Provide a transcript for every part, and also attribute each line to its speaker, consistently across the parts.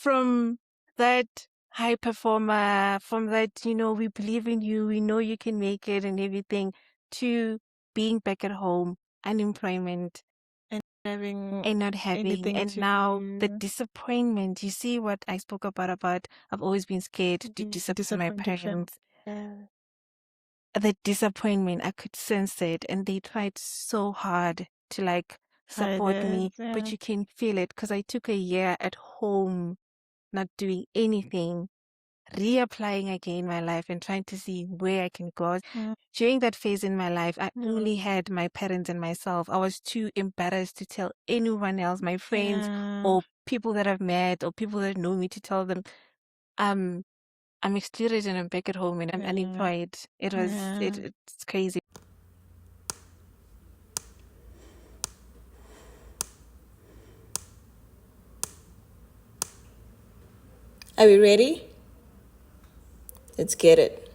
Speaker 1: from that high performer, from that, we believe in you, we know you can make it and everything, to being back at home, unemployment,
Speaker 2: Having
Speaker 1: and not having.
Speaker 2: anything
Speaker 1: And now the
Speaker 2: to
Speaker 1: disappointment, you see what I spoke about I've always been scared to disappoint my
Speaker 2: disappoint your family.
Speaker 1: parents.
Speaker 2: Yeah.
Speaker 1: The disappointment, I could sense it, and they tried so hard to like
Speaker 2: Hide
Speaker 1: support me,
Speaker 2: it.
Speaker 1: but
Speaker 2: Yeah.
Speaker 1: you can feel it because I took a year at home, not doing anything, reapplying again my life and trying to see where I can go.
Speaker 2: Mm,
Speaker 1: During that phase in my life, I
Speaker 2: yeah.
Speaker 1: only had my parents and myself. I was too embarrassed to tell anyone else, my friends
Speaker 2: Yeah.
Speaker 1: or people that I've met or people that know me, to tell them um I'm excluded and I'm back at home and I'm
Speaker 2: Yeah.
Speaker 1: unemployed.
Speaker 2: Yeah.
Speaker 1: It's crazy.
Speaker 3: Are we ready? Let's get it.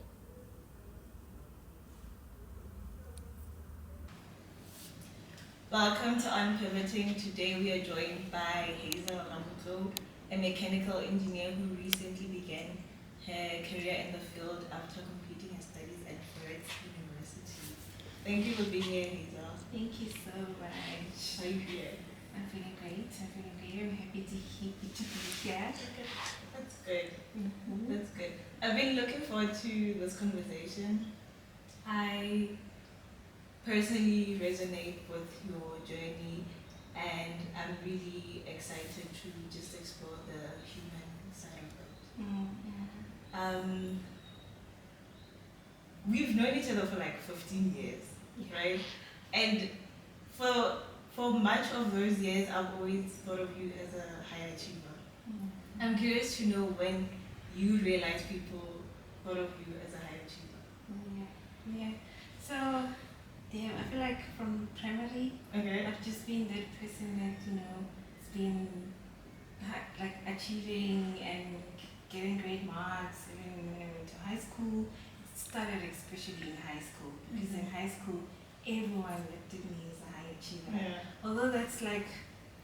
Speaker 3: Welcome to Unpivoting. Today we are joined by Hazel Ramotlou, a mechanical engineer who recently began her career in the field after completing her studies at Furth University. Thank you for being here, Hazel.
Speaker 1: Thank you so much.
Speaker 3: How are you feeling?
Speaker 1: I'm feeling great. I'm happy to be here.
Speaker 3: That's good. That's good. I've been looking forward to this conversation. I personally resonate with your journey, and I'm really excited to just explore the human side of it. We've known each other for like 15 years, right? And for much of those years, I've always thought of you as a high achiever. I'm curious to know when you realized people thought of you as a high achiever.
Speaker 1: Yeah. So, damn, I feel like from primary,
Speaker 3: Okay.
Speaker 1: I've just been that person that, has been like achieving and getting great marks. Even when I went to high school, it started especially in high school. Because in high school, everyone looked at me as a high achiever.
Speaker 3: Yeah.
Speaker 1: Although that's like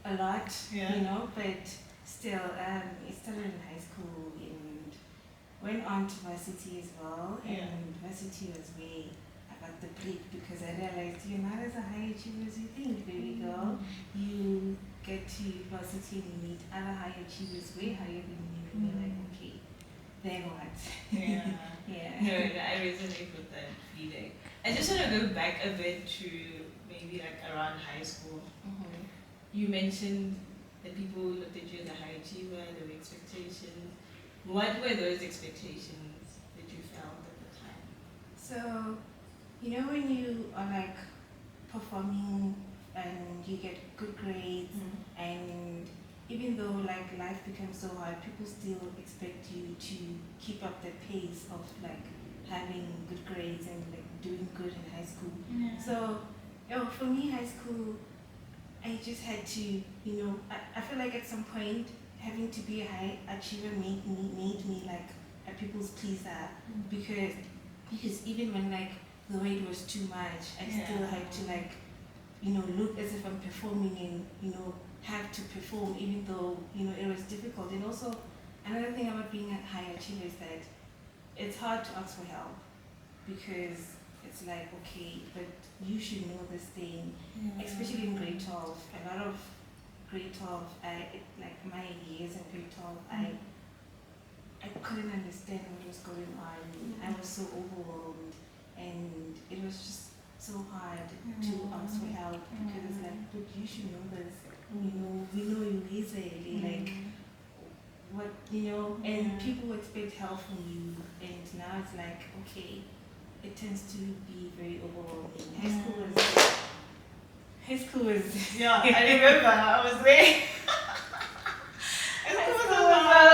Speaker 1: a lot,
Speaker 3: Yeah.
Speaker 1: but still, it started in high school and went on to varsity as well.
Speaker 3: Yeah.
Speaker 1: And varsity was where I got the break because I realized you're not as a high achiever as you think, baby girl. You get to varsity and you meet other high achievers way higher than you, and you're like, okay, then what?
Speaker 3: Yeah.
Speaker 1: Yeah.
Speaker 3: No, I resonate with that feeling. I just want to go back a bit to maybe like around high school. You mentioned that people looked at you as a high achiever, there were expectations. What were those expectations that you felt at the time?
Speaker 1: So, when you are like performing and you get good grades, and even though like life becomes so hard, people still expect you to keep up the pace of like having good grades and like doing good in high school.
Speaker 3: Yeah.
Speaker 1: So, for me, high school, I just had to, I feel like at some point having to be a high achiever made me like a people's pleaser, because even when like the weight was too much, I still had to like, look as if I'm performing and, have to perform even though, it was difficult. And also another thing about being a high achiever is that it's hard to ask for help because it's like, okay, but you should know this thing, especially in grade 12. A lot of grade 12, like my years in grade 12, I couldn't understand what was going on. I was so overwhelmed, and it was just so hard to ask for help because it's like, but you should know this. We know you easily, like what, and people expect help from you, and now it's like, okay, it tends to be very overwhelming. High school was
Speaker 3: Yeah, I remember. I was there.
Speaker 1: High school was a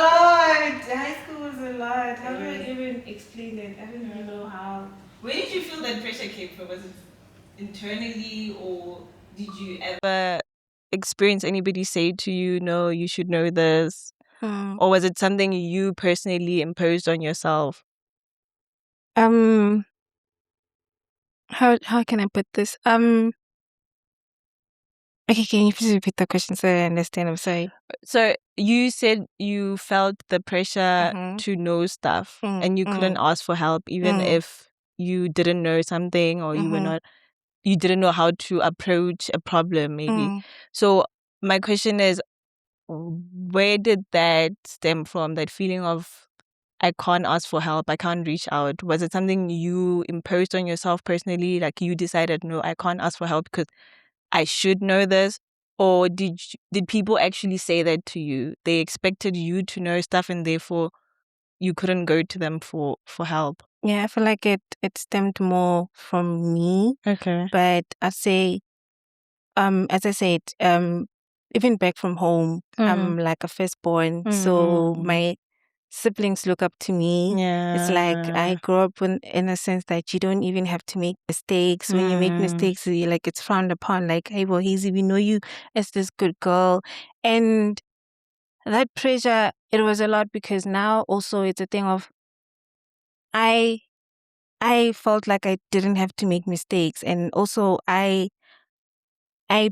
Speaker 1: lot. High school was a lot. How do I even explain it? I don't even know how.
Speaker 3: Where did you feel that pressure came from? Was it internally, or did you ever
Speaker 2: experience anybody say to you, no, you should know this? Or was it something you personally imposed on yourself?
Speaker 1: How can I put this? Okay, can you please repeat the question so I understand? I'm sorry.
Speaker 2: So you said you felt the pressure to know stuff and you couldn't ask for help even if you didn't know something or you didn't know how to approach a problem maybe. So my question is, where did that stem from, that feeling of I can't ask for help, I can't reach out? Was it something you imposed on yourself personally? Like you decided, no, I can't ask for help because I should know this? Or did people actually say that to you? They expected you to know stuff and therefore you couldn't go to them for help?
Speaker 1: Yeah, I feel like it stemmed more from me.
Speaker 2: Okay.
Speaker 1: But I'd say, as I said, even back from home, I'm like a firstborn, so my siblings look up to me. It's like I grew up in a sense that you don't even have to make mistakes. When you make mistakes, like it's frowned upon. Like, hey, well, Hazy, we know you as this good girl, and that pressure, it was a lot because now also it's a thing of I felt like I didn't have to make mistakes, and also I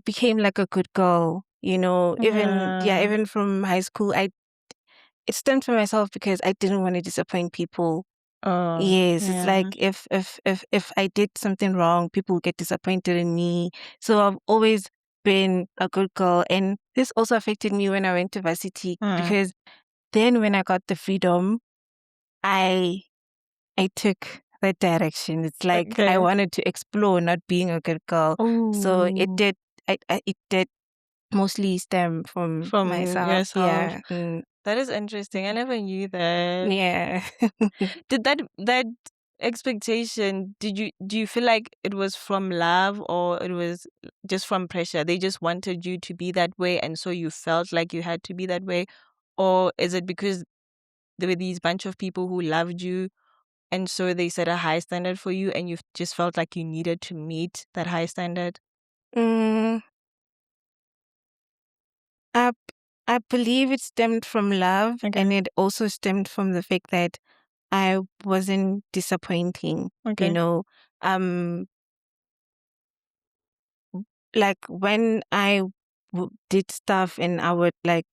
Speaker 1: became like a good girl, even from high school. It stemmed from myself because I didn't want to disappoint people.
Speaker 2: Oh,
Speaker 1: Yes, it's like if I did something wrong, people would get disappointed in me. So I've always been a good girl, and this also affected me when I went to varsity because then when I got the freedom, I took that direction. It's like I wanted to explore not being a good girl. So it did. It did mostly stem from myself.
Speaker 2: yourself.
Speaker 1: Yeah.
Speaker 2: That is interesting. I never knew that.
Speaker 1: Yeah.
Speaker 2: Did that expectation, do you feel like it was from love or it was just from pressure? They just wanted you to be that way and so you felt like you had to be that way? Or is it because there were these bunch of people who loved you and so they set a high standard for you and you just felt like you needed to meet that high standard?
Speaker 1: Mm, I I believe it stemmed from love, and it also stemmed from the fact that I wasn't disappointing.
Speaker 2: Okay.
Speaker 1: Like when I did stuff and I would like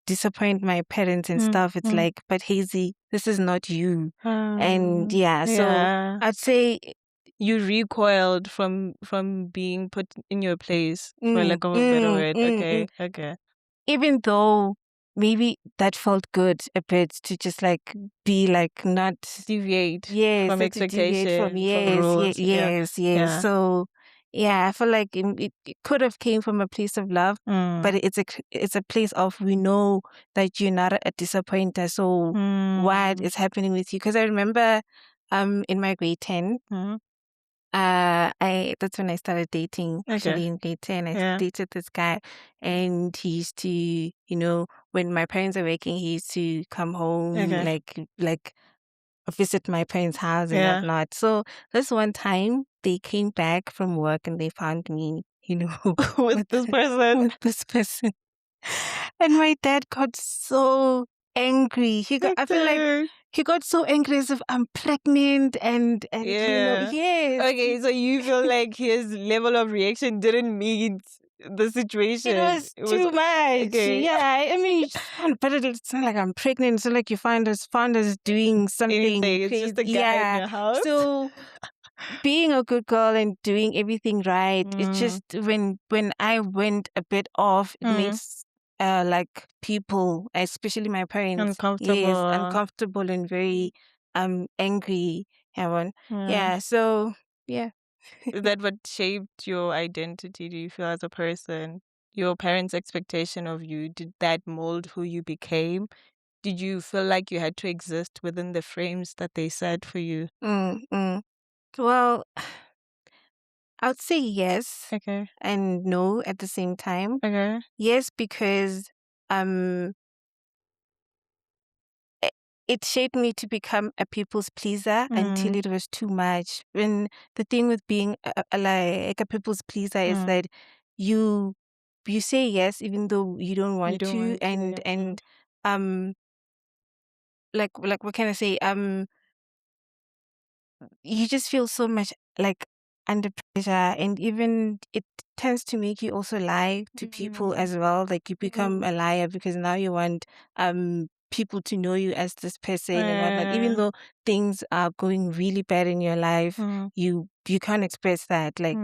Speaker 1: disappoint my parents and stuff, it's like, but Hazy, this is not you. And so I'd say
Speaker 2: you recoiled from being put in your place, for lack of a better word. Okay.
Speaker 1: Even though maybe that felt good a bit to just like be like not
Speaker 2: deviate from
Speaker 1: not to deviate from
Speaker 2: expectation, from rules.
Speaker 1: yes. So I feel like it could have came from a place of love, but it's a place of, we know that you're not a disappointer. So what is happening with you? Because I remember in my grade 10, that's when I started dating. Actually, in grade 10, I dated this guy, and he used to, when my parents are working, he used to come home, like visit my parents' house and whatnot. So this one time, they came back from work and they found me,
Speaker 2: with this person.
Speaker 1: with this person. And my dad got so angry. I feel like he got so angry as if I'm pregnant and yes.
Speaker 2: Okay, so you feel like his level of reaction didn't meet the situation.
Speaker 1: It was too much.
Speaker 2: Okay.
Speaker 1: Yeah, I mean, you just found, but it's not like I'm pregnant. It's not like you found us doing something
Speaker 2: Anything. It's
Speaker 1: crazy.
Speaker 2: just a guy in your house.
Speaker 1: So being a good girl and doing everything right, it's just when I went a bit off, it makes like people, especially my parents, uncomfortable and very angry. So
Speaker 2: is that what shaped your identity, do you feel, as a person? Your parents' expectation of you, did that mold who you became? Did you feel like you had to exist within the frames that they set for you?
Speaker 1: Well, I would say yes.
Speaker 2: Okay.
Speaker 1: And no at the same time.
Speaker 2: Okay.
Speaker 1: Yes, because it shaped me to become a people's pleaser until it was too much. When the thing with being like a people's pleaser is that you say yes even though you don't want to, and like what can I say, you just feel so much like under pressure, and even it tends to make you also lie to people as well. Like you become a liar because now you want people to know you as this person and whatnot. Even though things are going really bad in your life, you can't express that. Like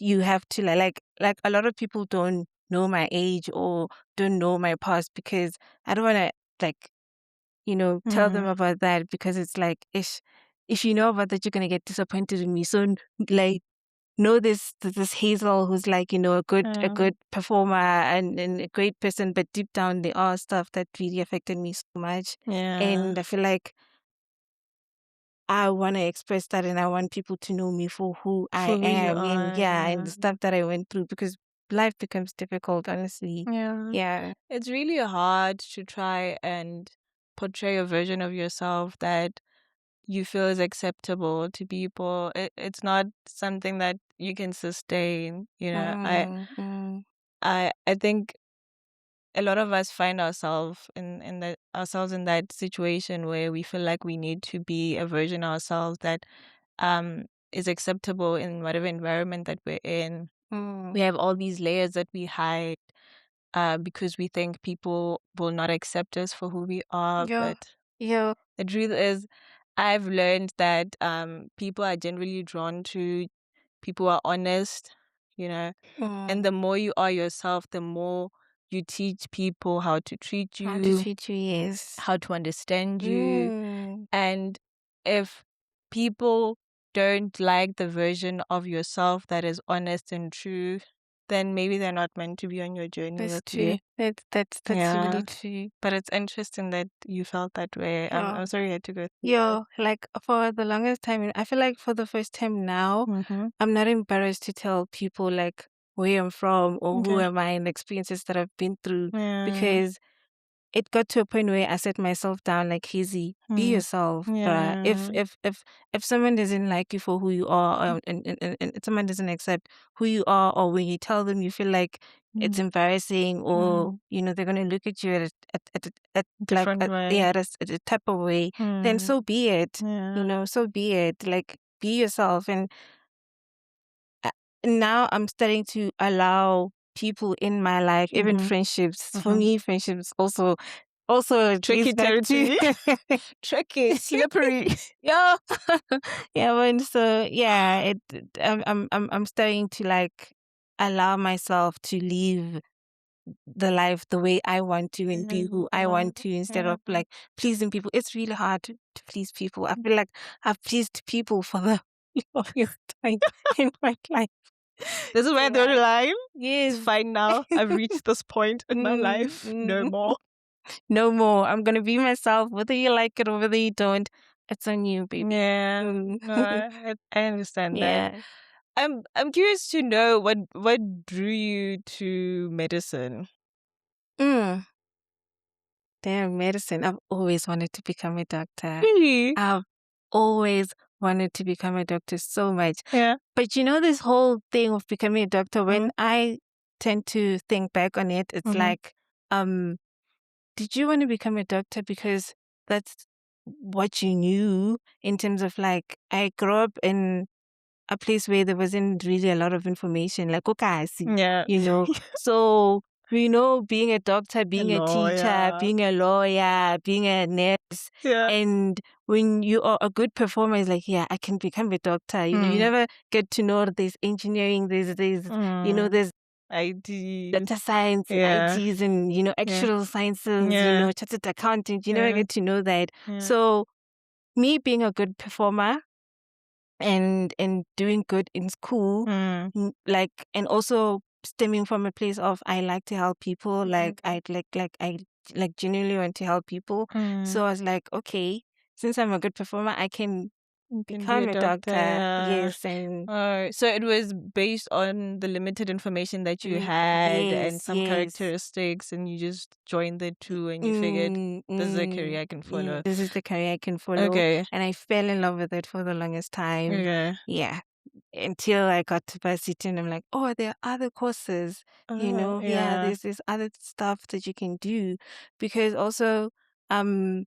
Speaker 1: you have to like a lot of people don't know my age or don't know my past because I don't want to like tell them about that because it's like if you know about that you're gonna get disappointed in me. So like know this Hazel who's like a good performer and a great person, but deep down there are stuff that really affected me so much. And I feel like I want to express that and I want people to know me for who I am and the stuff that I went through because life becomes difficult, honestly. Yeah.
Speaker 2: It's really hard to try and portray a version of yourself that you feel is acceptable to people. It's not something that you can sustain, I think a lot of us find ourselves in that situation where we feel like we need to be a version of ourselves that is acceptable in whatever environment that we're in. We have all these layers that we hide because we think people will not accept us for who we are. But the truth is, I've learned that people are generally drawn to people who are honest, and the more you are yourself, the more you teach people how to treat you,
Speaker 1: Yes.
Speaker 2: how to understand you. And if people don't like the version of yourself that is honest and true, then maybe they're not meant to be on your journey with you.
Speaker 1: That's really true.
Speaker 2: But it's interesting that you felt that way. I'm sorry you had to go through that.
Speaker 1: Like for the longest time, I feel like for the first time now, I'm not embarrassed to tell people like where I'm from or who am I and the experiences that I've been through because it got to a point where I set myself down like, Hazy, be yourself. Bruh. If someone doesn't like you for who you are, and someone doesn't accept who you are, or when you tell them you feel like it's embarrassing, or they're gonna look at you at
Speaker 2: Different way.
Speaker 1: at a type of way, then so be it. So be it. Like be yourself. And now I'm starting to allow people in my life, even friendships. For me, friendships also
Speaker 2: tricky territory. Tricky, slippery.
Speaker 1: Yeah. And so I'm starting to like allow myself to live the life the way I want to and be who I want to instead of like pleasing people. It's really hard to please people. I feel like I've pleased people for the longest time in my life.
Speaker 2: This is where I draw the line.
Speaker 1: Yes.
Speaker 2: It's fine now. I've reached this point in my life. No more.
Speaker 1: No more. I'm gonna be myself, whether you like it or whether you don't. It's on you, baby.
Speaker 2: Yeah. No, I understand that. I'm curious to know what drew you to medicine.
Speaker 1: Damn, medicine. I've always wanted to become a doctor.
Speaker 2: Really?
Speaker 1: I've always wanted to become a doctor so much.
Speaker 2: Yeah.
Speaker 1: But this whole thing of becoming a doctor, when I tend to think back on it, it's like, did you want to become a doctor because that's what you knew in terms of like, I grew up in a place where there wasn't really a lot of information, like
Speaker 2: Yeah.
Speaker 1: So being a doctor, being a teacher, being a lawyer, being a nurse, and when you are a good performer, it's like, yeah, I can become a doctor. You never get to know there's engineering, there's there's
Speaker 2: IT,
Speaker 1: data science, ITs, and actual sciences, chartered accountant. You never get to know that. So me being a good performer and doing good in school, like, and also stemming from a place of I like to help people, like I genuinely want to help people. So I was like, okay, since I'm a good performer, I can become a doctor. Yes, and
Speaker 2: so it was based on the limited information that you had and some characteristics, and you just joined the two, and you figured this is a career I can follow.
Speaker 1: This is the career I can follow.
Speaker 2: Okay.
Speaker 1: And I fell in love with it for the longest time.
Speaker 2: Okay.
Speaker 1: Yeah. Until I got to varsity and I'm like, oh, there are other courses, there's this other stuff that you can do. Because also, like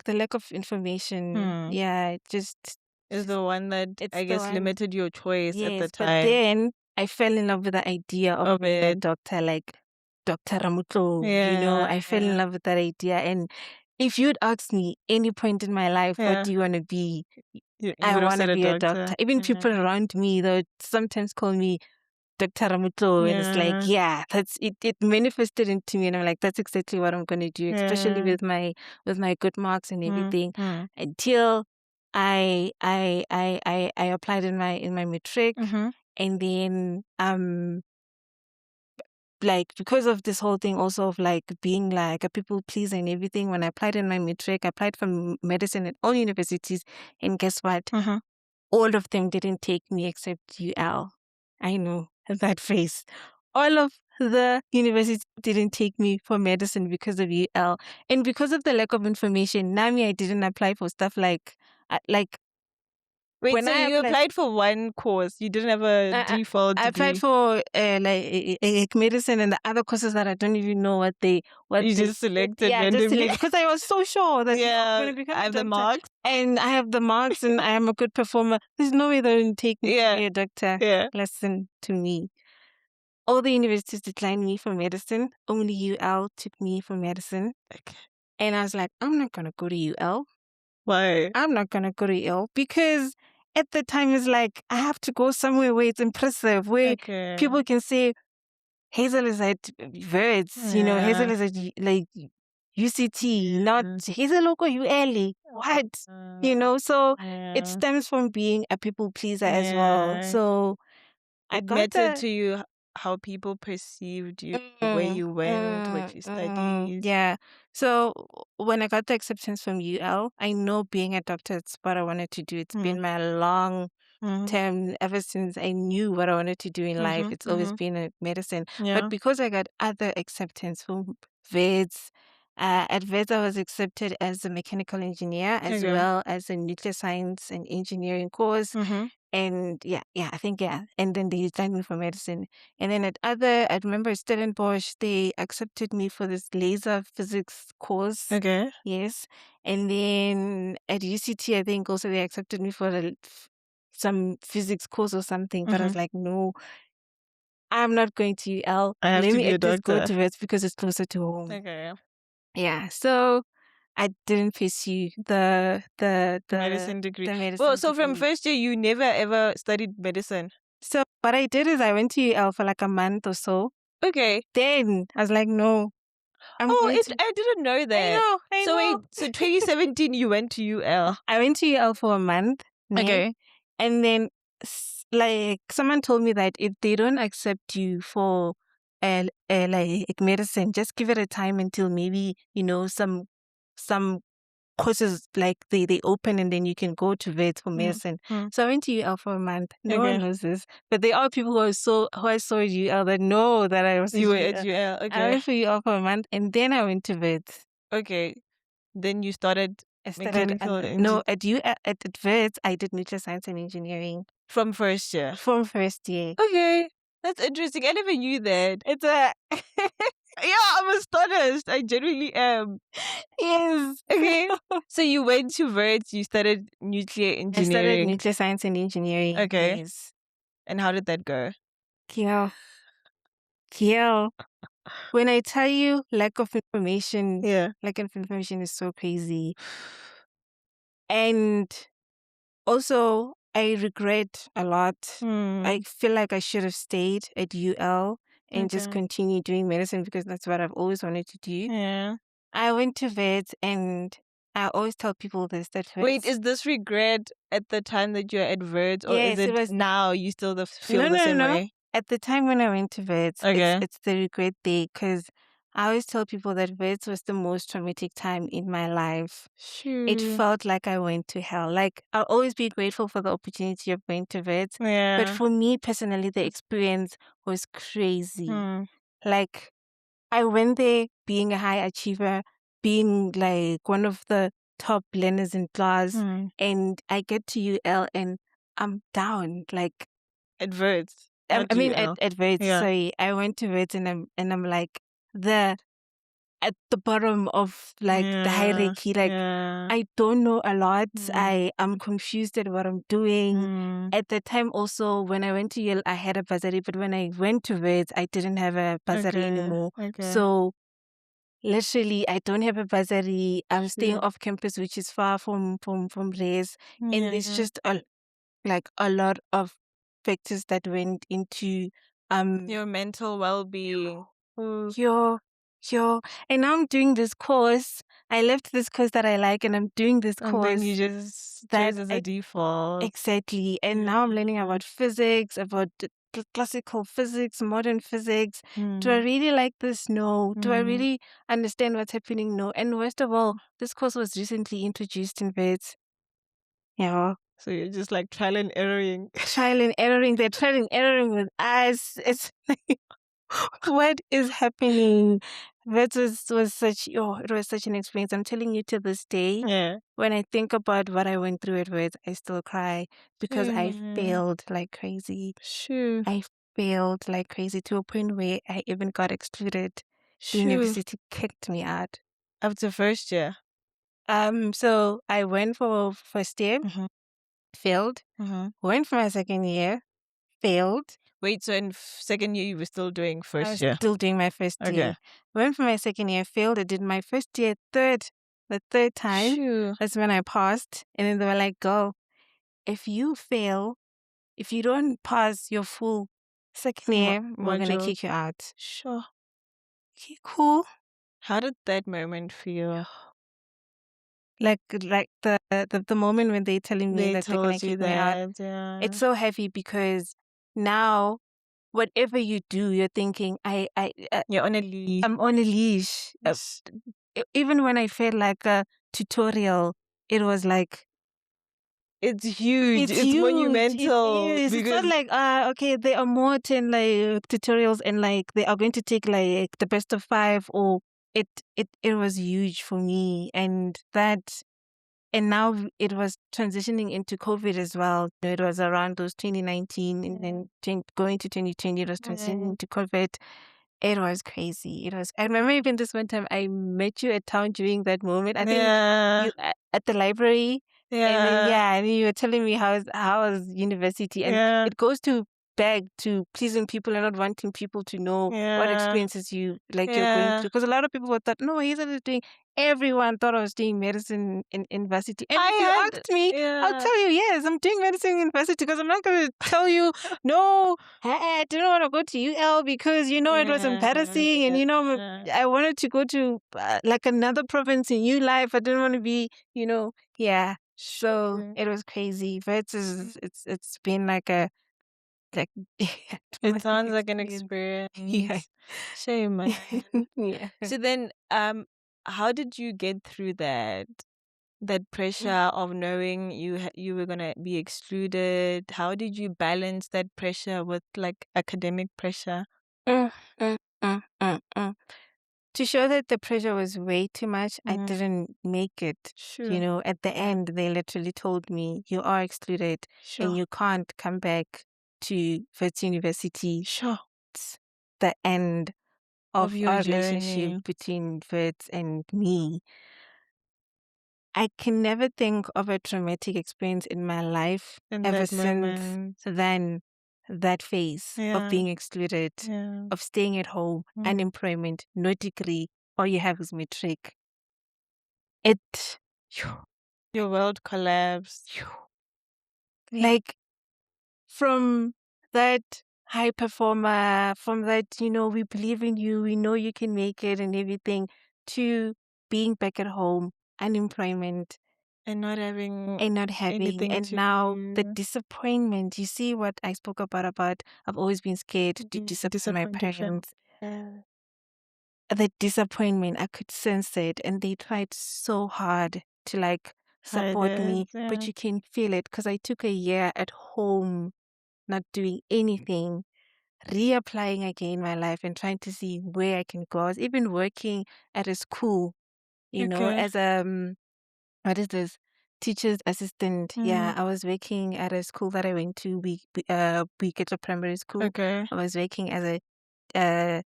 Speaker 1: the lack of information, it just
Speaker 2: is the one that
Speaker 1: It's
Speaker 2: I
Speaker 1: the
Speaker 2: guess
Speaker 1: one-
Speaker 2: limited your choice at the
Speaker 1: Yes, but
Speaker 2: time.
Speaker 1: then I fell in love with the idea of
Speaker 2: Of
Speaker 1: being a
Speaker 2: it.
Speaker 1: doctor, like Dr. Ramotlou.
Speaker 2: Yeah,
Speaker 1: I fell in
Speaker 2: yeah.
Speaker 1: love with that idea. And if you'd asked me any point in my life,
Speaker 2: Yeah.
Speaker 1: what do you want to be?
Speaker 2: You
Speaker 1: I
Speaker 2: would have
Speaker 1: want to
Speaker 2: said
Speaker 1: be a doctor. Even people around me, they would sometimes call me Dr. Ramotlou, and it's like, that's it. It manifested into me, and I'm like, that's exactly what I'm gonna do. Especially with my good marks and everything. Until I applied in my matric, and then like because of this whole thing also of like being like a people pleaser and everything. When I applied in my matric, I applied for medicine at all universities, and guess what? All of them didn't take me except UL. I know that face. All of the universities didn't take me for medicine because of UL. And because of the lack of information, Nami, I didn't apply for stuff like
Speaker 2: Wait,
Speaker 1: when
Speaker 2: so
Speaker 1: I
Speaker 2: you applied for one course. You didn't have a default
Speaker 1: I
Speaker 2: degree.
Speaker 1: applied for like medicine and the other courses that I don't even know what
Speaker 2: you just selected randomly.
Speaker 1: just selected because I was so sure that I'm going to become
Speaker 2: I have
Speaker 1: a doctor.
Speaker 2: the marks.
Speaker 1: And I have the marks and I am a good performer. There's no way they will take me to be a doctor. Listen to me. All the universities declined me for medicine. Only UL took me for medicine.
Speaker 2: Okay.
Speaker 1: And I was like, I'm not going to go to UL.
Speaker 2: Why?
Speaker 1: I'm not going to go to UL because at the time it's like, I have to go somewhere where it's impressive, where people can say, Hazel is at Verts, Hazel is at like UCT, not Hazel local UL. What? So it stems from being a people pleaser as well. So
Speaker 2: it mattered to you how people perceived you, where you went, what you studied.
Speaker 1: Yeah. So when I got the acceptance from UL, I know being a doctor is what I wanted to do. It's been my long term ever since I knew what I wanted to do in life. It's always been a medicine. But because I got other acceptance from VEDS, at VEDS I was accepted as a mechanical engineer as well as a nuclear science and engineering course. And I think. And then they signed me for medicine. And then I remember Stellenbosch, they accepted me for this laser physics course.
Speaker 2: Okay.
Speaker 1: Yes. And then at UCT, I think also they accepted me for some physics course or something. But I was like, no, I'm not going to UL.
Speaker 2: I have
Speaker 1: Let
Speaker 2: to
Speaker 1: me
Speaker 2: be a
Speaker 1: at least go
Speaker 2: doctor.
Speaker 1: to VETS because it's closer to home.
Speaker 2: Okay.
Speaker 1: Yeah. So I didn't pursue the
Speaker 2: medicine degree.
Speaker 1: the medicine
Speaker 2: Well, so
Speaker 1: degree.
Speaker 2: from first year, you never ever studied medicine.
Speaker 1: So what I did is I went to UL for like a month or so.
Speaker 2: Okay.
Speaker 1: Then I was like, no.
Speaker 2: I didn't know that.
Speaker 1: I
Speaker 2: so
Speaker 1: know.
Speaker 2: wait, so 2017 you went to UL.
Speaker 1: I went to UL for a month.
Speaker 2: Okay.
Speaker 1: And then like someone told me that if they don't accept you for like medicine, just give it a time until maybe, some courses like they open and then you can go to VET for medicine. So I went to UL for a month. No one knows this. But there are people who I saw at UL that know that I was
Speaker 2: You were at UL. Okay.
Speaker 1: I went for UL for a month and then I went to VET.
Speaker 2: Okay. Then you started mechanical engineering.
Speaker 1: No, at VET I did nuclear science and engineering.
Speaker 2: From first year?
Speaker 1: From first year.
Speaker 2: Okay. That's interesting. I never knew that.
Speaker 1: It's a...
Speaker 2: Yeah, I'm astonished. I genuinely am.
Speaker 1: Yes.
Speaker 2: Okay. So you went to VET, you studied nuclear engineering.
Speaker 1: I studied nuclear science and engineering.
Speaker 2: Okay.
Speaker 1: Yes.
Speaker 2: And how did that go?
Speaker 1: Kiel. When I tell you lack of information is so crazy. And also, I regret a lot. I feel like I should have stayed at UL and just continued doing medicine because that's what I've always wanted to do.
Speaker 2: Yeah.
Speaker 1: I went to VET and I always tell people this.
Speaker 2: Wait, is this regret at the time that you're at VET or is it now you still feel the same way?
Speaker 1: At the time when I went to VET, it's the regret day because I always tell people that VET was the most traumatic time in my life. It felt like I went to hell. Like, I'll always be grateful for the opportunity of going to VET. But for me personally, the experience was crazy. Like, I went there being a high achiever, being like one of the top learners in class. And I get to UL and I'm down. Like,
Speaker 2: at VET.
Speaker 1: At VET, sorry. I went to VET and I'm like, at the bottom of like the hierarchy. Like I don't know a lot. I am confused at what I'm doing. At the time also, when I went to Yale, I had a bursary, but when I went to Wits, I didn't have a bursary anymore. So literally, I don't have a bursary. I'm staying off campus, which is far from Res. And there's just a lot of factors that went into
Speaker 2: your mental well-being.
Speaker 1: and now I'm doing this course. I left this course that I like, and I'm doing this
Speaker 2: And
Speaker 1: course
Speaker 2: then you just choose as a default.
Speaker 1: exactly. And now I'm learning about physics, about classical physics, modern physics. Do I really like this? No. Do I really understand what's happening? No. And worst of all, this course was recently introduced in Wits. Yeah.
Speaker 2: So you're just like trial and erroring.
Speaker 1: Trial and erroring. They're trial and erroring with us. It's like, what is happening? That was such it was such an experience. I'm telling you, to this day, when I think about what I went through at Wits, I still cry because I failed like crazy. I failed like crazy to a point where I even got excluded. The university kicked me out.
Speaker 2: After first year?
Speaker 1: So I went for first year, failed. Went for my second year, failed.
Speaker 2: Wait, so in second year you were still doing first year?
Speaker 1: Still doing my first year. Went for my second year, failed. I did my first year, the third time. That's when I passed. And then they were like, go. If you fail, if you don't pass your full second year, we're going to kick you out.
Speaker 2: Sure.
Speaker 1: Okay, cool.
Speaker 2: How did that moment feel?
Speaker 1: Like the moment when they're telling me that they're going to kick me out. It's so heavy because now, whatever you do, you're thinking,
Speaker 2: you're on a leash.
Speaker 1: I'm on a leash. Even when I felt like a tutorial, it was like,
Speaker 2: it's huge. It's huge. Monumental.
Speaker 1: It's not like, okay, there are more 10 like tutorials and like they are going to take like the best of 5, or it was huge for me. And now it was transitioning into COVID as well. It was around those 2019 and then going to 2020, it was transitioning into COVID. It was crazy. I remember even this one time I met you at town during that moment. I think you at the library. And then you were telling me how was university. And it goes back to pleasing people and not wanting people to know what experiences you're going through. Because a lot of people thought, no, Hazel is doing. Everyone thought I was doing medicine in university. And if you asked me, I'll tell you, yes, I'm doing medicine in university, because I'm not going to tell you, no, I didn't want to go to UL because, it was embarrassing. And, I wanted to go to like another province in New Life. I didn't want to be, So it was crazy. But it's been like a,
Speaker 2: it sounds like an experience.
Speaker 1: Yeah.
Speaker 2: Shame, man. So then, how did you get through that pressure of knowing you were gonna be excluded? How did you balance that pressure with like academic pressure?
Speaker 1: To show that the pressure was way too much, I didn't make it. At the end, they literally told me, you are excluded and you can't come back to Wits University. It's the end of
Speaker 2: your
Speaker 1: our
Speaker 2: journey.
Speaker 1: relationship between Wits and me. I can never think of a traumatic experience in my life ever since then. That phase of being excluded, of staying at home, unemployment, no degree, all you have is matric.
Speaker 2: Your world collapsed.
Speaker 1: Like, from that high performer, from that, we believe in you, we know you can make it and everything, to being back at home, unemployment.
Speaker 2: And not having anything,
Speaker 1: and now the disappointment. You see what I spoke about I've always been scared to disappoint my parents. The disappointment, I could sense it, and they tried so hard to like support me, but you can feel it, because I took a year at home, not doing anything, reapplying again my life and trying to see where I can go. I was even working at a school, as what is this? Teacher's assistant. Yeah, I was working at a school that I went to. We get a primary school. I was working as a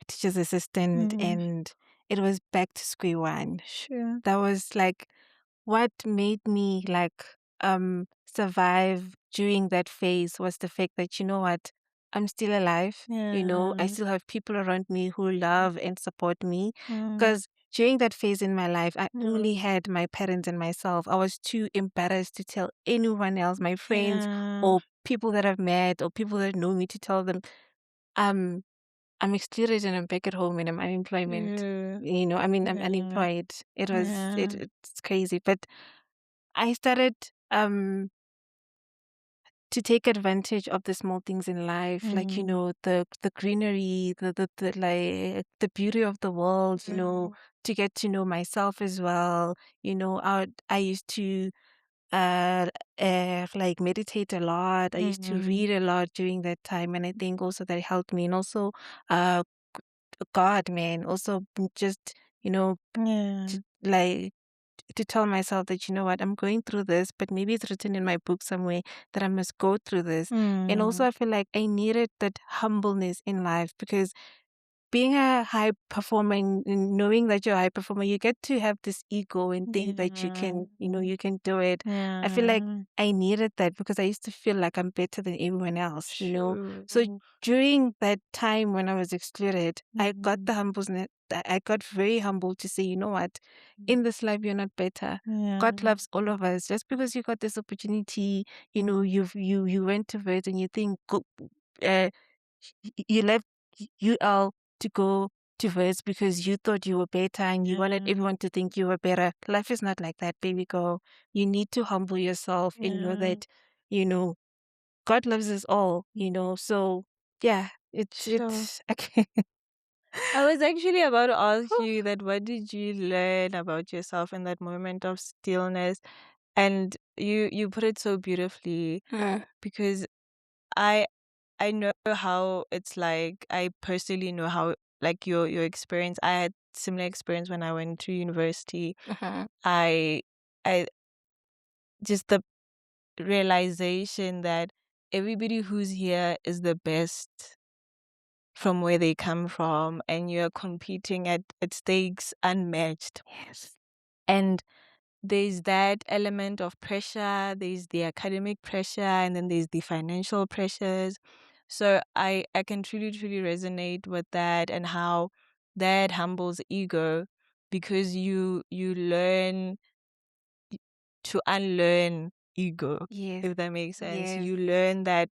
Speaker 1: teacher's assistant, and it was back to square one.
Speaker 2: Sure.
Speaker 1: That was like what made me like survive during that phase was the fact that, you know what, I'm still alive. You know, I
Speaker 2: Yeah.
Speaker 1: still have people around me who love and support me.
Speaker 2: Mm.
Speaker 1: Because during that phase in my life, I
Speaker 2: Mm.
Speaker 1: only had my parents and myself. I was too embarrassed to tell anyone else, my friends
Speaker 2: Yeah.
Speaker 1: or people that I've met or people that know me, to tell them I'm excluded and I'm back at home and I'm unemployment.
Speaker 2: Yeah.
Speaker 1: You know, I mean, I'm
Speaker 2: Yeah.
Speaker 1: unemployed.
Speaker 2: Yeah.
Speaker 1: It's crazy. But I started to take advantage of the small things in life, like, you know, the greenery, the like the beauty of the world, you know, to get to know myself as well. You know, I used to uh, like meditate a lot. I used to read a lot during that time, and I think also that helped me. And also, uh, God, man, also just, you know,
Speaker 2: Yeah.
Speaker 1: like to tell myself that, you know what, I'm going through this, but maybe it's written in my book somewhere that I must go through this. And also, I feel like I needed that humbleness in life, because being a high performer and knowing that you're a high performer, you get to have this ego and think that you can, you know, you can do it. I feel like I needed that because I used to feel like I'm better than everyone else, you know. So during that time when I was excluded, I got the humbleness. I got very humble to say, you know what, in this life you're not better. God loves all of us. Just because you got this opportunity, you know, you went to it and you think you left UL to go to verse because you thought you were better and you wanted everyone to think you were better. Life is not like that, baby girl. You need to humble yourself and know that, you know, God loves us all, you know. So yeah, it's okay.
Speaker 2: I was actually about to ask you that what did you learn about yourself in that moment of stillness? And you put it so beautifully, because I know how it's like. I personally know how, like, your experience. I had similar experience when I went to university. I I just the realization that everybody who's here is the best from where they come from, and you're competing at stakes unmatched.
Speaker 1: Yes.
Speaker 2: And there's that element of pressure, there's the academic pressure, and then there's the financial pressures. So I can truly, truly resonate with that, and how that humbles ego, because you learn to unlearn ego,
Speaker 1: Yes.
Speaker 2: if that makes sense.
Speaker 1: Yes.
Speaker 2: You learn that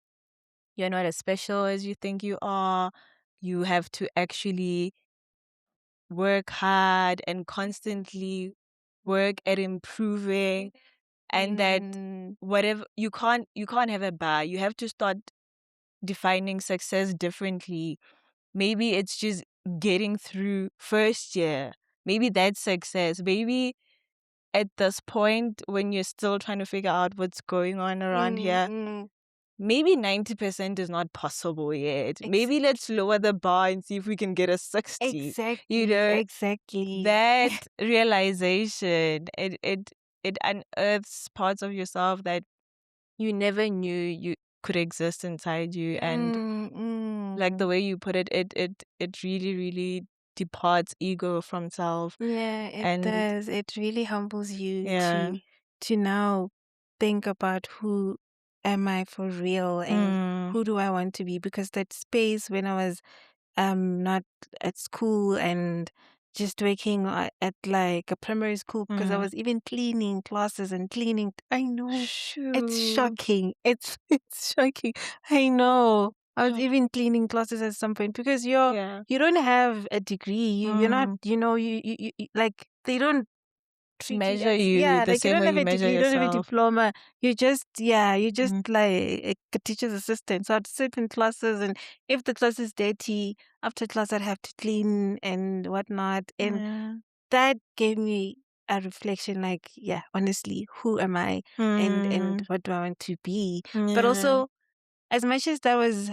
Speaker 2: you're not as special as you think you are. You have to actually work hard and constantly work at improving, and that whatever you can't have a bar. You have to start defining success differently. Maybe it's just getting through first year. Maybe that's success. Maybe at this point when you're still trying to figure out what's going on around here, maybe 90% is not possible yet. Maybe let's lower the bar and see if we can get a 60. You know,
Speaker 1: Exactly.
Speaker 2: that realization, it unearths parts of yourself that you never knew you could exist inside you. And like the way you put it, it really, really departs ego from self.
Speaker 1: Yeah, it
Speaker 2: And
Speaker 1: does. It really humbles you
Speaker 2: yeah.
Speaker 1: to now think about who am I for real and who do I want to be, because that space when I was not at school and just working at like a primary school, because I was even cleaning classes and cleaning. I know it's shocking. It's shocking. I know. I was even cleaning classes at some point because you don't have a degree. You're not, you know, like they don't treat you
Speaker 2: Measure
Speaker 1: as,
Speaker 2: you
Speaker 1: yeah,
Speaker 2: the
Speaker 1: like you
Speaker 2: same
Speaker 1: don't
Speaker 2: way
Speaker 1: have
Speaker 2: you
Speaker 1: a
Speaker 2: measure
Speaker 1: degree, you don't have a
Speaker 2: yourself.
Speaker 1: diploma. You just like a teacher's assistant. So I'd sit in classes, and if the class is dirty, after class I'd have to clean and whatnot. And that gave me a reflection, like, yeah, honestly, who am I and what do I want to be? But also, as much as that was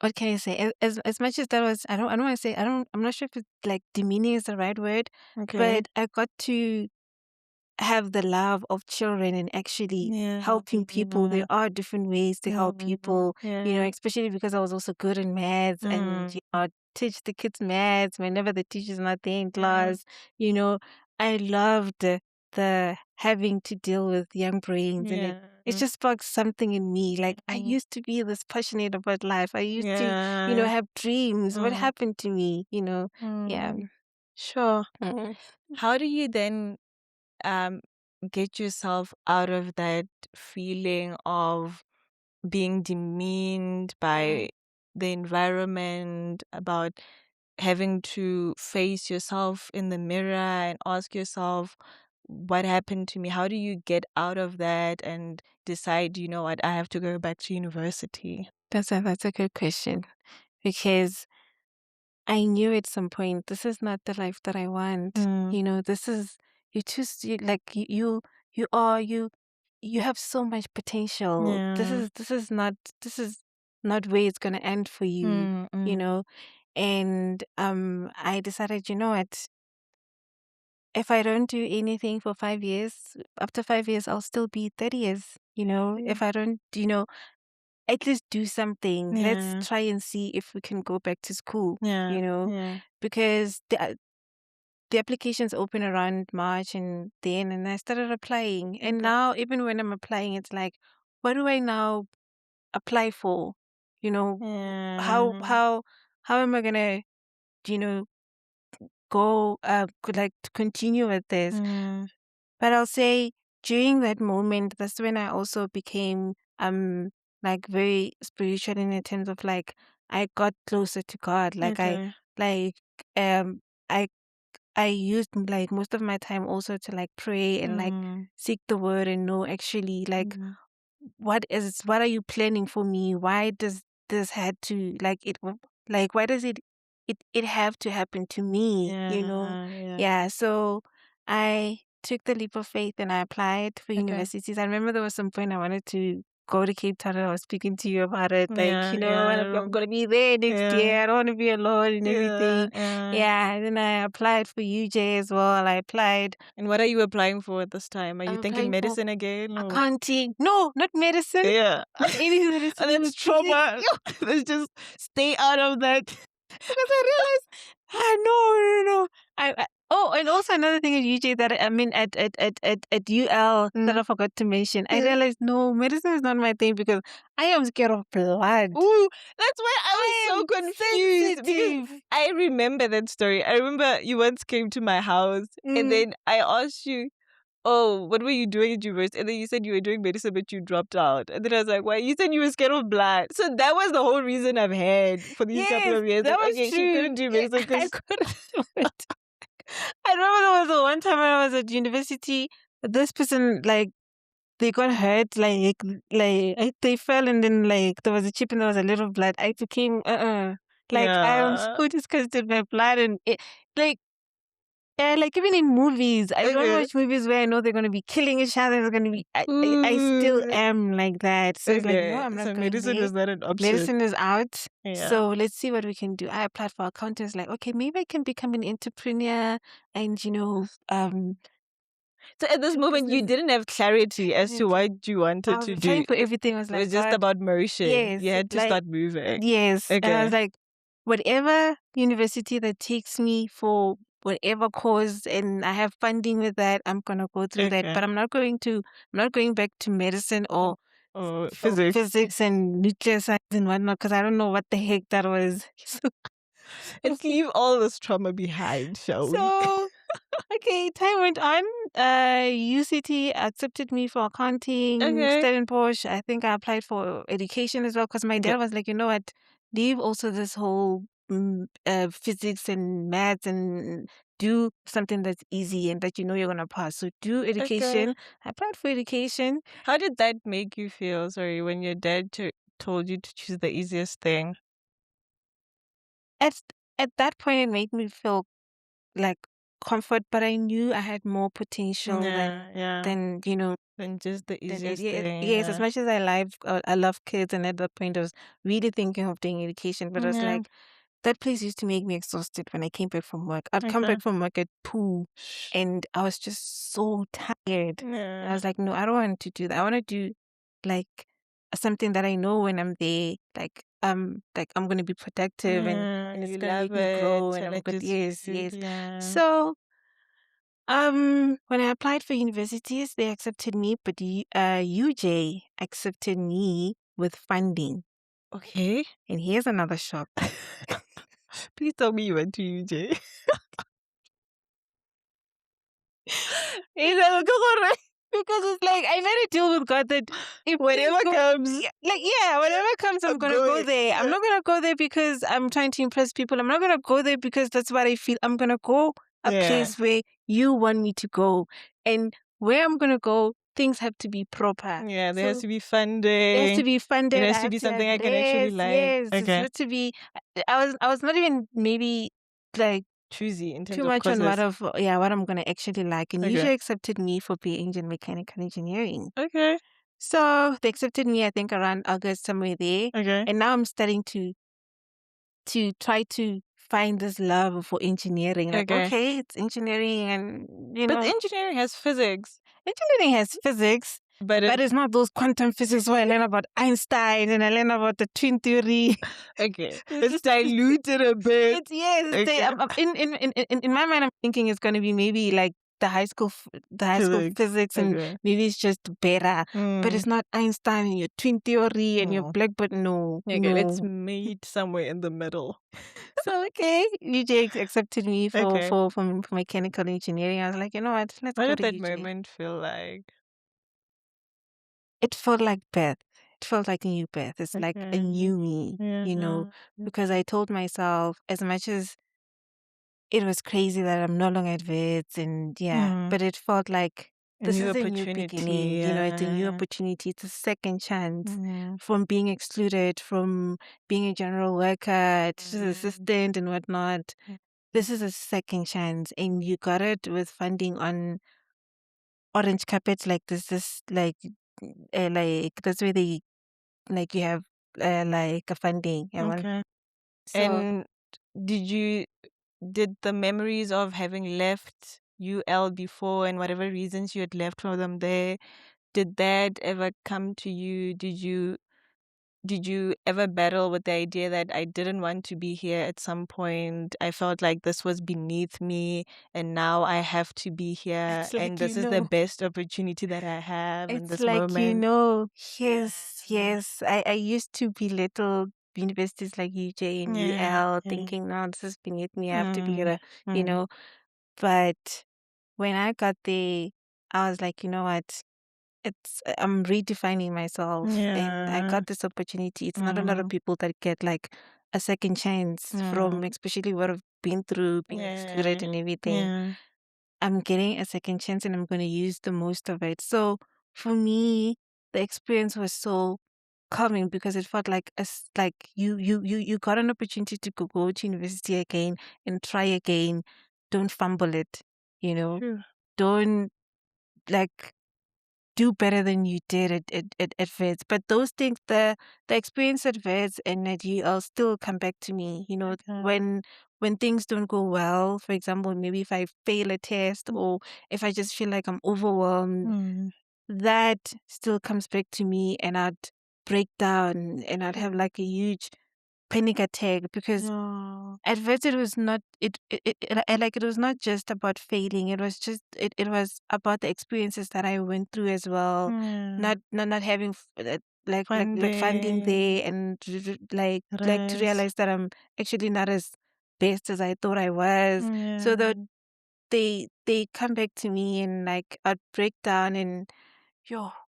Speaker 1: what can I say? As much as that was, I don't want to say, I'm not sure if it's like demeaning is the right word, but I got to have the love of children and actually helping people. There are different ways to help people, you know, especially because I was also good in maths and, you know,
Speaker 4: teach the kids maths whenever the teacher's not there in class. You know, I loved the having to deal with young brains, and it just sparked something in me. Like, I used to be this passionate about life. I used to, have dreams. What happened to me? Yeah.
Speaker 2: Sure. How do you then get yourself out of that feeling of being demeaned by the environment, about having to face yourself in the mirror and ask yourself, what happened to me? How do you get out of that and decide, you know what, I have to go back to university?
Speaker 4: That's a good question, because I knew at some point this is not the life that I want. This is you have so much potential. This is not where it's gonna end for you. And I decided, you know what? If I don't do anything for 5 years, after 5 years, I'll still be 30 years. If I don't, at least do something. Let's try and see if we can go back to school. Because the applications open around March, and I started applying. And now, even when I'm applying, it's like, what do I now apply for? How am I gonna, go like to continue with this? But I'll say, during that moment, that's when I also became like very spiritual, in the terms of, like, I got closer to God. Like, like um I I used, like, most of my time also to, like, pray and like seek the word, and know actually, like, what are you planning for me? Why does this had to, like, why does it have to happen to me? So I took the leap of faith and I applied for universities. I remember there was some point I wanted to go to Cape Town, and I was speaking to you about it. Like, I'm gonna be there next year. I don't want to be alone and everything. And then I applied for UJ as well. I applied.
Speaker 2: And what are you applying for at this time? Are you
Speaker 4: I'm
Speaker 2: thinking
Speaker 4: applying for
Speaker 2: medicine again? Or?
Speaker 4: accounting. No, not medicine.
Speaker 2: Yeah.
Speaker 4: Not anything that is to do
Speaker 2: That's
Speaker 4: with
Speaker 2: trauma. Let's just stay out of that.
Speaker 4: Because I realized, no. And also another thing at UJ that I mean at UL that I forgot to mention. I realized, no, medicine is not my thing, because I am scared of blood.
Speaker 2: Ooh, that's why I was so confused. Because I remember that story. I remember you once came to my house, and then I asked you, oh, what were you doing at university? And then you said you were doing medicine, but you dropped out. And then I was like, why? You said you were scared of blood. So that was the whole reason I've had for these couple of years.
Speaker 4: That
Speaker 2: like,
Speaker 4: was
Speaker 2: okay,
Speaker 4: true.
Speaker 2: she couldn't do medicine because
Speaker 4: I couldn't do it. I remember there was the one time when I was at university, this person, like, they got hurt, like they fell, and then, like, there was a chip and there was a little blood. I became like, I am so disgusted by blood, and it, like, like, even in movies, I don't watch movies where I know they're going to be killing each other. They're going to be. I still am like that. So it's like, no, I'm not going
Speaker 2: medicine
Speaker 4: there.
Speaker 2: is not an option.
Speaker 4: Medicine is out. So let's see what we can do. I applied for accountants. Like, okay, maybe I can become an entrepreneur, and
Speaker 2: So at this moment, you didn't have clarity as to what you wanted to do.
Speaker 4: Applying for everything. I was like,
Speaker 2: it was just about motion.
Speaker 4: Yes,
Speaker 2: You had to start moving.
Speaker 4: Yes.
Speaker 2: Okay.
Speaker 4: And I was like, whatever university that takes me for whatever cause, and I have funding with that, I'm gonna go through that. But I'm not going back to medicine or physics and nuclear science and whatnot, because I don't know what the heck that was.
Speaker 2: Let's leave all this trauma behind, shall we?
Speaker 4: So, okay, time went on. UCT accepted me for accounting. Stellenbosch, I think I applied for education as well, because my dad was like, you know what, leave also this whole physics and maths, and do something that's easy and that you're going to pass. So do education. I applied for education.
Speaker 2: How did that make you feel, when your dad told you to choose the easiest thing?
Speaker 4: At that point, it made me feel like comfort, but I knew I had more potential than
Speaker 2: just the easiest thing.
Speaker 4: Yes, as much as I love kids, and at that point I was really thinking of doing education, but I was like, that place used to make me exhausted when I came back from work. I'd come back from work at 2, and I was just so tired. I was like, no, I don't want to do that. I want to do, like, something that I know when I'm there, like I'm going to be productive, and
Speaker 2: and
Speaker 4: it's
Speaker 2: you
Speaker 4: gonna
Speaker 2: love
Speaker 4: make me grow,
Speaker 2: it,
Speaker 4: and
Speaker 2: and
Speaker 4: I'm
Speaker 2: it
Speaker 4: good.
Speaker 2: just
Speaker 4: Yes, yes.
Speaker 2: yeah.
Speaker 4: So, when I applied for universities, they accepted me, but UJ accepted me with funding.
Speaker 2: Okay.
Speaker 4: And here's another shock.
Speaker 2: Please tell me you went to UJ.
Speaker 4: Because it's like I made a deal with God that if
Speaker 2: Whatever comes,
Speaker 4: whatever comes, I'm gonna go there. I'm not gonna go there because I'm trying to impress people. I'm not gonna go there because that's what I feel. I'm gonna go a place where you want me to go, and where I'm gonna go, things have to be proper.
Speaker 2: Yeah, there has
Speaker 4: So
Speaker 2: to be funding.
Speaker 4: it has to be funded.
Speaker 2: It has
Speaker 4: I
Speaker 2: to
Speaker 4: have
Speaker 2: be
Speaker 4: to
Speaker 2: something
Speaker 4: have
Speaker 2: I can actually
Speaker 4: this,
Speaker 2: like.
Speaker 4: yes, it
Speaker 2: Okay.
Speaker 4: has to be. I was not even maybe like
Speaker 2: Choosy in terms
Speaker 4: too
Speaker 2: of
Speaker 4: much on
Speaker 2: courses.
Speaker 4: what I'm gonna actually like, and
Speaker 2: Okay.
Speaker 4: usually accepted me for being in mechanical engineering.
Speaker 2: Okay.
Speaker 4: So they accepted me, I think, around August, somewhere there.
Speaker 2: Okay.
Speaker 4: And now I'm starting to try to find this love for engineering. Like, okay, it's engineering, and
Speaker 2: But engineering has physics.
Speaker 4: engineering has physics, but it's not those quantum physics where I learn about Einstein and I learn about the twin theory.
Speaker 2: Okay. It's diluted a bit.
Speaker 4: In my mind, I'm thinking it's going to be maybe like the high school physics, and maybe it's just better. But it's not Einstein and your twin theory and your blackboard. No, no.
Speaker 2: It's made somewhere in the middle.
Speaker 4: So UJ accepted me for mechanical engineering. I was like, you know what? Let's
Speaker 2: What
Speaker 4: go
Speaker 2: did
Speaker 4: to
Speaker 2: that
Speaker 4: UJ.
Speaker 2: moment feel like?
Speaker 4: It felt like birth. It felt like a new birth. It's like a new me, because I told myself, as much as it was crazy that I'm no longer at Wits, and but it felt like this is a new beginning. It's a new opportunity. It's a second chance from being excluded, from being a general worker, just assistant and whatnot. This is a second chance, and you got it with funding on orange carpets like this like that's where they like you have like a funding.
Speaker 2: Okay.
Speaker 4: So
Speaker 2: And did the memories of having left UL before and whatever reasons you had left for them there, did that ever come to you? Did you ever battle with the idea that I didn't want to be here at some point? I felt like this was beneath me and now I have to be here,
Speaker 4: it's like,
Speaker 2: and this is the best opportunity that I have in
Speaker 4: it's
Speaker 2: this
Speaker 4: like,
Speaker 2: moment.
Speaker 4: yes. I used to belittle universities like UJ and UL, thinking, no, this is beneath me. I have to be here, But when I got there, I was like, you know what? I'm redefining myself, and I got this opportunity. It's not a lot of people that get like a second chance from, especially what I've been through, being excluded and everything. I'm getting a second chance, and I'm going to use the most of it. So for me, the experience was so calming because it felt like like you got an opportunity to go to university again and try again. Don't fumble it, Don't like do better than you did at Vids. But those things, the experience at Vids and at UL still come back to me. When things don't go well, for example, maybe if I fail a test or if I just feel like I'm overwhelmed, that still comes back to me, and I'd break down and I'd have like a huge panic attack because at first it was not it was not just about failing. It was just it was about the experiences that I went through as well. Not having like funding there, and like to realize that I'm actually not as best as I thought I was. So they come back to me, and like I'd break down, and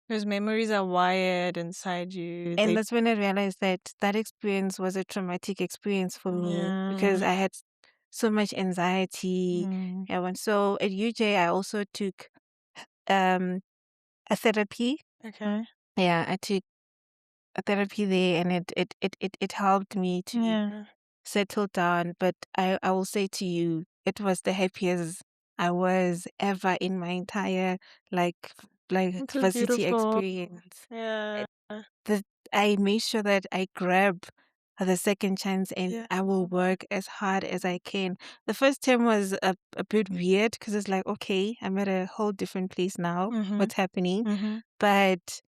Speaker 2: those memories are wired inside you.
Speaker 4: and that's when I realized that that experience was a traumatic experience for me because I had so much anxiety. So at UJ, I also took a therapy.
Speaker 2: Okay.
Speaker 4: Yeah, I took a therapy there, and it helped me to settle down. But I will say to you, it was the happiest I was ever in my entire like varsity experience.
Speaker 2: Yeah.
Speaker 4: I made sure that I grab the second chance, and I will work as hard as I can. The first term was a bit weird because it's like, okay, I'm at a whole different place now. What's happening? But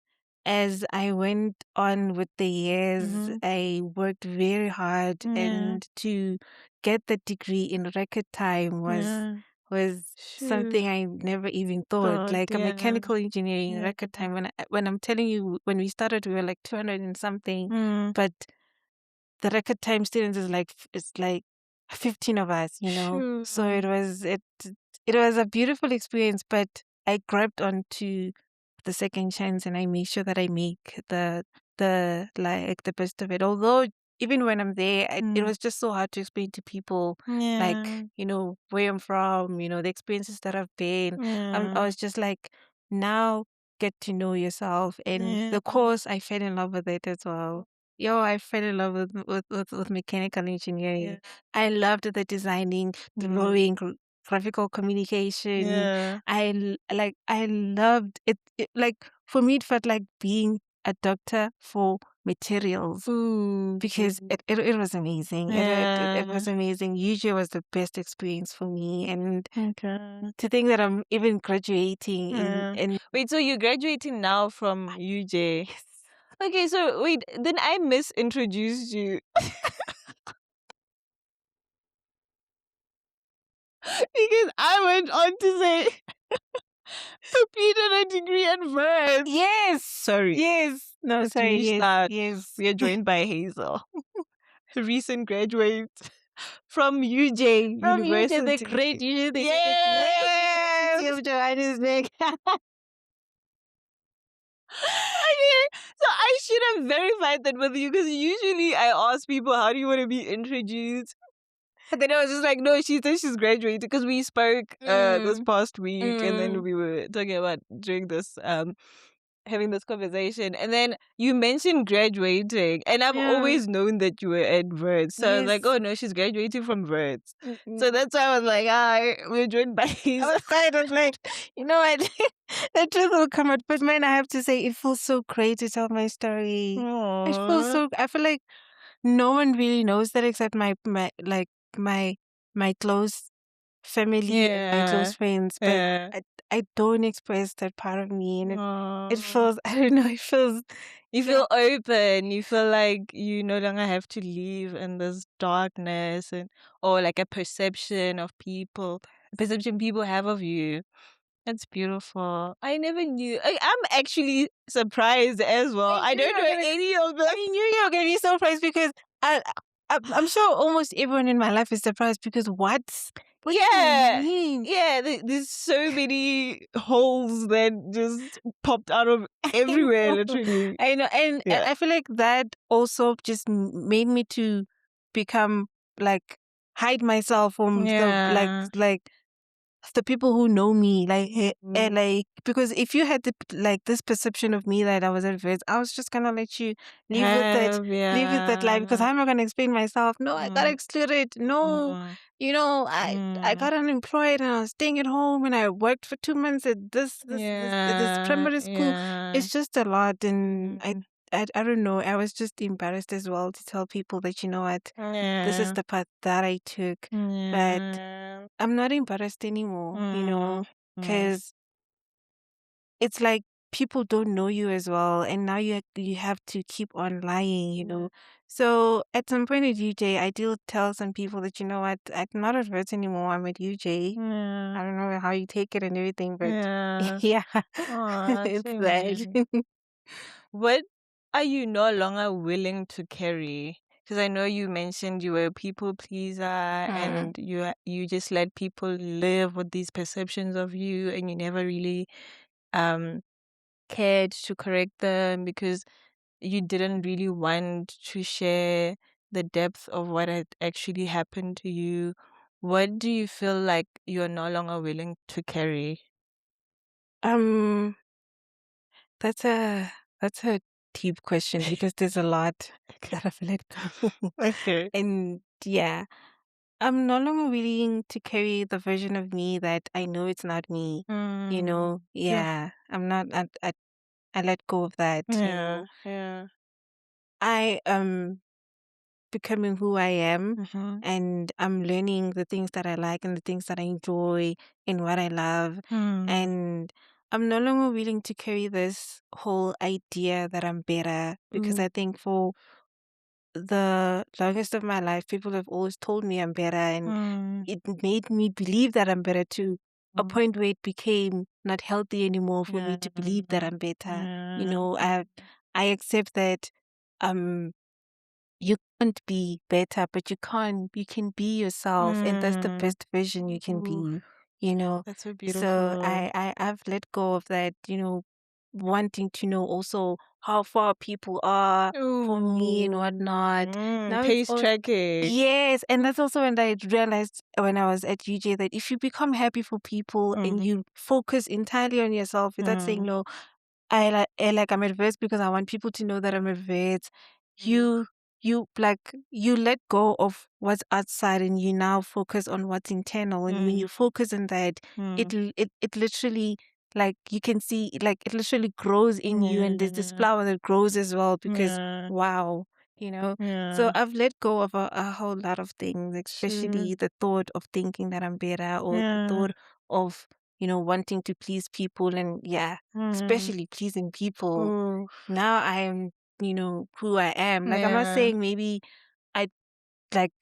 Speaker 4: as I went on with the years, I worked very hard, and to get the degree in record time was something I never even thought. Like a mechanical engineering record time. When I'm telling you, when we started, we were like 200 and something, but the record time students is like it's like 15 of us, So it was a beautiful experience, but I grabbed onto the second chance and I make sure that I make the best of it. Although even when I'm there, it was just so hard to explain to people, like, where I'm from, the experiences that I've been. I was just like, now get to know yourself. And the course, I fell in love with it as well. Yo, I fell in love with mechanical engineering. I loved the designing, drawing, graphical communication. I loved it, like, for me, it felt like being a doctor for materials because it was amazing. It was amazing. UJ was the best experience for me. And to think that I'm even graduating in
Speaker 2: Wait, so you're graduating now from UJ?
Speaker 4: yes.
Speaker 2: Okay, so wait, then I misintroduced you. Because I went on to say completed a degree in verse.
Speaker 4: Yes.
Speaker 2: Sorry.
Speaker 4: Yes. No,
Speaker 2: Just to
Speaker 4: sorry. Yes.
Speaker 2: restart.
Speaker 4: Yes.
Speaker 2: We are joined by Hazel, a recent graduate from UJ
Speaker 4: From you to
Speaker 2: University.
Speaker 4: the great you, the
Speaker 2: Yes!
Speaker 4: University of Johannesburg.
Speaker 2: Okay, so I should have verified that with you because usually I ask people, how do you want to be introduced? And then I was just like, no, she said she's graduated because we spoke this past week and then we were talking about during this having this conversation, and then you mentioned graduating, and I've always known that you were at Verts. So I was like, oh no, she's graduating from Verts. So that's why I was like, we're joined by Hazel.
Speaker 4: I was like, you know what? The truth will come out. But man, I have to say, it feels so great to tell my story. It feels so. I feel like no one really knows that except my close family and my close friends. But I don't express that part of me, and it feels. I don't know. It feels.
Speaker 2: You feel open. You feel like you no longer have to live in this darkness or like a perception people have of you. That's beautiful. I never knew. I'm actually surprised as well. I don't know any of them.
Speaker 4: I knew you were gonna be surprised because I'm sure almost everyone in my life is surprised because what do you mean?
Speaker 2: Yeah. There's so many holes that just popped out of everywhere, literally.
Speaker 4: I know, and I feel like that also just made me to become like hide myself from the people who know me, and like, because if you had this perception of me that I was adverse, I was just gonna let you live with that life because I'm not gonna explain myself. No, I got excluded. No, I got unemployed and I was staying at home and I worked for 2 months at this primary school. It's just a lot, and I don't know. I was just embarrassed as well to tell people that, you know what, this is the path that I took, but I'm not embarrassed anymore, because it's like people don't know you as well, and now you have to keep on lying. So at some point at UJ, I did tell some people that, you know what, I'm not at Verts anymore. I'm at UJ. I don't know how you take it and everything, but yeah, it's that.
Speaker 2: What are you no longer willing to carry? Because I know you mentioned you were a people pleaser and you just let people live with these perceptions of you, and you never really cared to correct them because you didn't really want to share the depth of what had actually happened to you. What do you feel like you're no longer willing to carry?
Speaker 4: Um, that's a deep question because there's a lot that I've let go.
Speaker 2: Okay.
Speaker 4: And yeah, I'm no longer willing to carry the version of me that I know it's not me. Yeah, I'm not. I let go of that.
Speaker 2: Yeah.
Speaker 4: I am becoming who I am, and I'm learning the things that I like and the things that I enjoy and what I love, and I'm no longer willing to carry this whole idea that I'm better, because I think for the longest of my life, people have always told me I'm better, and it made me believe that I'm better to a point where it became not healthy anymore for me to believe that I'm better. You know, I accept that you can't be better, but you can be yourself, and that's the best version you can be, you know.
Speaker 2: That's so
Speaker 4: So
Speaker 2: beautiful.
Speaker 4: I've let go of that, you know, wanting to know also how far people are from me and whatnot. Now it's
Speaker 2: Pace
Speaker 4: all
Speaker 2: tracking.
Speaker 4: yes, and that's also when I realized when I was at UJ that if you become happy for people and you focus entirely on yourself without saying no, I'm adverse because I want people to know that I'm adverse. You like you let go of what's outside and you now focus on what's internal. And when you focus on that, it literally, like, you can see, like, it literally grows in you, and there's this flower that grows as well because wow, you know. So I've let go of a whole lot of things, especially the thought of thinking that I'm better, or the thought of, you know, wanting to please people, and especially pleasing people. Now I am, you know, who I am. Like, I'm not saying maybe I, like,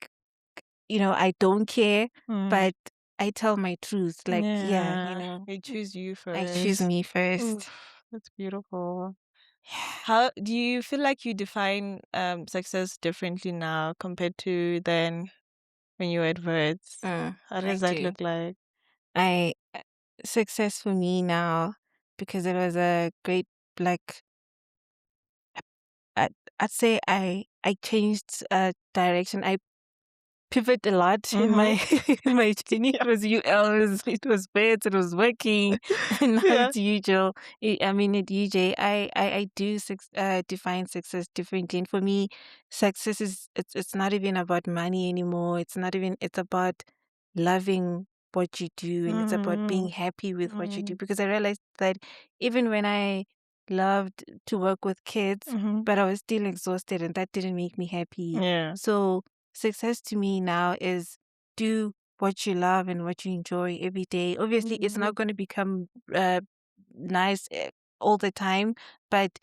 Speaker 4: you know, I don't care, but I tell my truth. Like, you know,
Speaker 2: I choose you
Speaker 4: I
Speaker 2: first.
Speaker 4: choose me first.
Speaker 2: Oof, that's beautiful. How do you feel like you define success differently now compared to then when you were at Words? How does that look like?
Speaker 4: Success for me now, because it was a great, like, I'd say I changed direction. I pivot a lot in my in my journey. It was UL, it was Beds, it was working, and now it's usual. I mean, at UJ, I do define success differently. And for me, success is it's not even about money anymore. It's about loving what you do, and it's about being happy with what you do. Because I realized that even when I loved to work with kids, but I was still exhausted, and that didn't make me happy. So success to me now is do what you love and what you enjoy every day. Obviously, it's not going to become nice all the time, but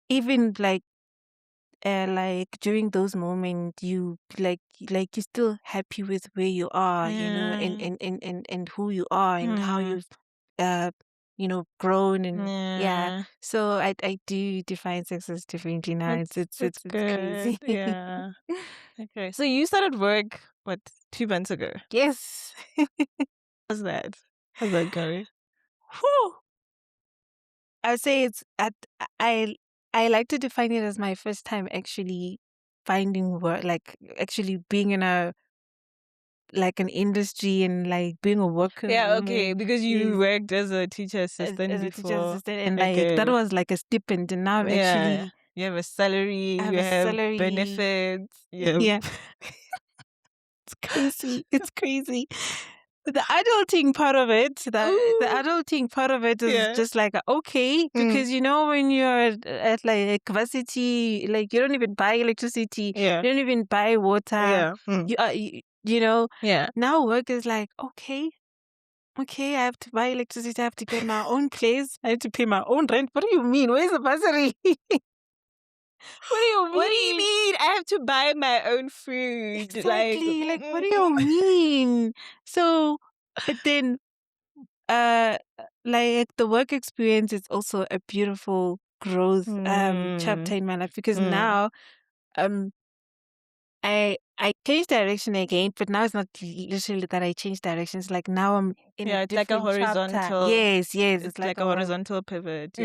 Speaker 4: even like during those moments, you you're still happy with where you are, you know, and who you are, and how you've you know, grown, and so I do define success differently now. It's crazy.
Speaker 2: Yeah. Okay. So you started work, what, 2 months ago?
Speaker 4: Yes.
Speaker 2: How's that? How's that going?
Speaker 4: Whew. I would say I I like to define it as my first time actually finding work, like actually being in a like an industry and like being a worker.
Speaker 2: Yeah, okay, because you worked as a teacher assistant
Speaker 4: as a teacher
Speaker 2: before.
Speaker 4: assistant, and like that was like a stipend, and now I'm actually
Speaker 2: you have a salary,
Speaker 4: I have
Speaker 2: you
Speaker 4: a
Speaker 2: have
Speaker 4: salary.
Speaker 2: benefits. Yeah.
Speaker 4: Yeah. It's crazy. It's crazy. The adulting part of it, the adulting part of it is just like okay, because you know when you're at like varsity, like you don't even buy electricity, you don't even buy water, you are you know. Now work is like okay, I have to buy electricity, I have to get my own place, I have to pay my own rent. What do you mean? Where's the bursary? What do you mean?
Speaker 2: What do you mean? I have to buy my own food.
Speaker 4: Exactly. Like, what do you mean? So, but then, like the work experience is also a beautiful growth chapter in my life, because now I changed direction again, but now it's not literally that I changed directions. Like now I'm in a
Speaker 2: it's like a
Speaker 4: different
Speaker 2: horizontal.
Speaker 4: chapter. Yes,
Speaker 2: It's like a horizontal pivot.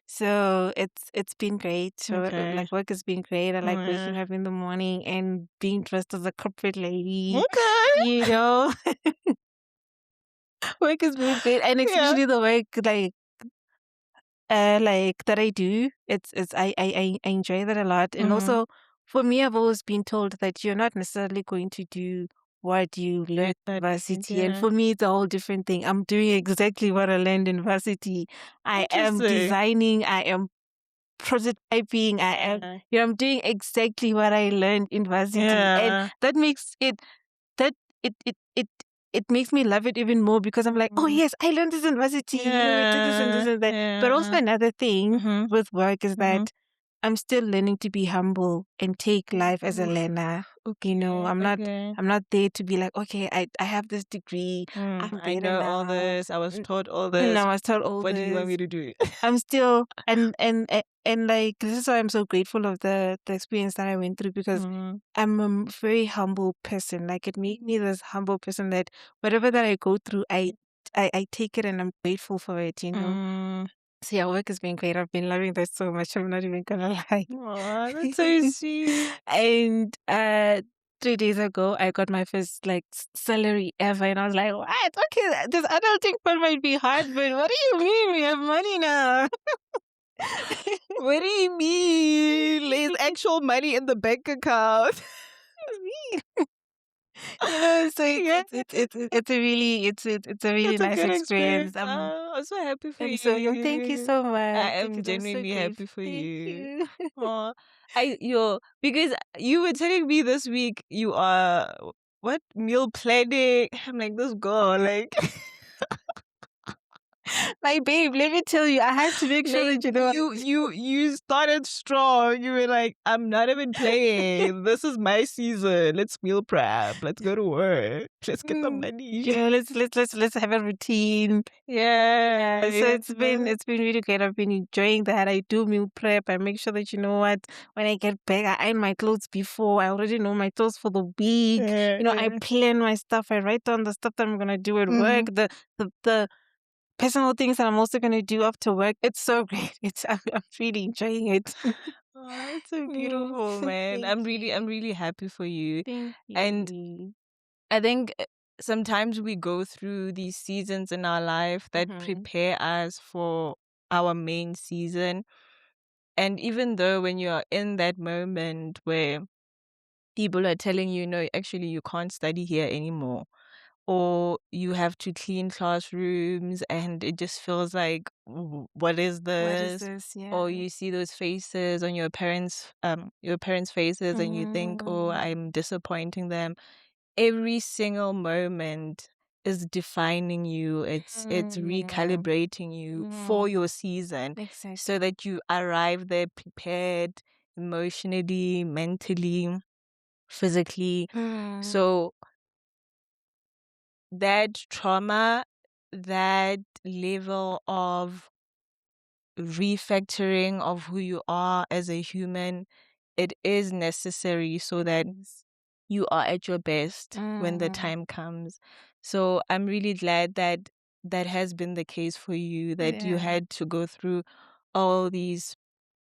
Speaker 4: So it's been great. So,
Speaker 2: Okay.
Speaker 4: like work has been great. I like waking up in the morning and being dressed as a corporate lady.
Speaker 2: Okay.
Speaker 4: You know, work has been great, and especially the work like that I do. I enjoy that a lot. And also for me, I've always been told that you're not necessarily going to do what you learned in varsity. And for me, it's a whole different thing. I'm doing exactly what I learned in varsity. I am designing, I am prototyping, I am I'm doing exactly what I learned in varsity. And that makes it it makes me love it even more because I'm like, oh yes, I learned this in university. You know, we did this and this and that. But also another thing with work is that I'm still learning to be humble and take life as a learner. You know, I'm not there to be like, okay, I have this degree. I'm
Speaker 2: I
Speaker 4: better
Speaker 2: know all
Speaker 4: now.
Speaker 2: this. I was taught all this.
Speaker 4: No, I was told all
Speaker 2: What
Speaker 4: this.
Speaker 2: do you want me to do?
Speaker 4: I'm still and like this is why I'm so grateful of the experience that I went through because I'm a very humble person. Like it made me this humble person that whatever that I go through, I take it and I'm grateful for it. You know. So yeah, work has been great. I've been loving this so much. I'm not even gonna lie.
Speaker 2: Aw, that's so sweet.
Speaker 4: And 3 days ago, I got my first like salary ever, and I was like, "What? Okay, this adulting part might be hard, but what do you mean we have money now?"
Speaker 2: What do you mean? There's actual money in the bank account.
Speaker 4: You know, so
Speaker 2: Yeah.
Speaker 4: it's a really
Speaker 2: That's a
Speaker 4: nice
Speaker 2: good
Speaker 4: experience.
Speaker 2: experience. I'm so happy for you.
Speaker 4: Thank you so much.
Speaker 2: I
Speaker 4: Thank
Speaker 2: am
Speaker 4: you. I'm so
Speaker 2: genuinely happy
Speaker 4: grateful.
Speaker 2: for
Speaker 4: Thank
Speaker 2: you.
Speaker 4: you.
Speaker 2: Aw. Because you were telling me this week you are what meal planning. I'm like this girl, like
Speaker 4: My babe, let me tell you, I had to make sure
Speaker 2: like
Speaker 4: that you know.
Speaker 2: you started strong. You were like, I'm not even playing. This is my season. Let's meal prep. Let's go to work. Let's get the money.
Speaker 4: You know, let's have a routine.
Speaker 2: Yeah.
Speaker 4: So it's been really great. I've been enjoying that. I do meal prep. I make sure that you know what, when I get back, I iron my clothes before. I already know my clothes for the week. You know, I plan my stuff. I write down the stuff that I'm gonna do at work. The personal things that I'm also gonna do after work. It's so great. I'm really enjoying it.
Speaker 2: Oh, that's so beautiful, man. I'm really happy for you.
Speaker 4: Thank you.
Speaker 2: And I think sometimes we go through these seasons in our life that prepare us for our main season. And even though when you're in that moment where people are telling you, no, actually you can't study here anymore, or you have to clean classrooms and it just feels like, what is
Speaker 4: What is
Speaker 2: this?
Speaker 4: this? Yeah.
Speaker 2: Or you see those faces on your parents' faces and you think, oh, I'm disappointing them. Every single moment is defining you. It's recalibrating you for your season
Speaker 4: Exactly.
Speaker 2: so that you arrive there prepared emotionally, mentally, physically. So that trauma, that level of refactoring of who you are as a human, it is necessary so that you are at your best when the time comes. So I'm really glad that that has been the case for you, that you had to go through all these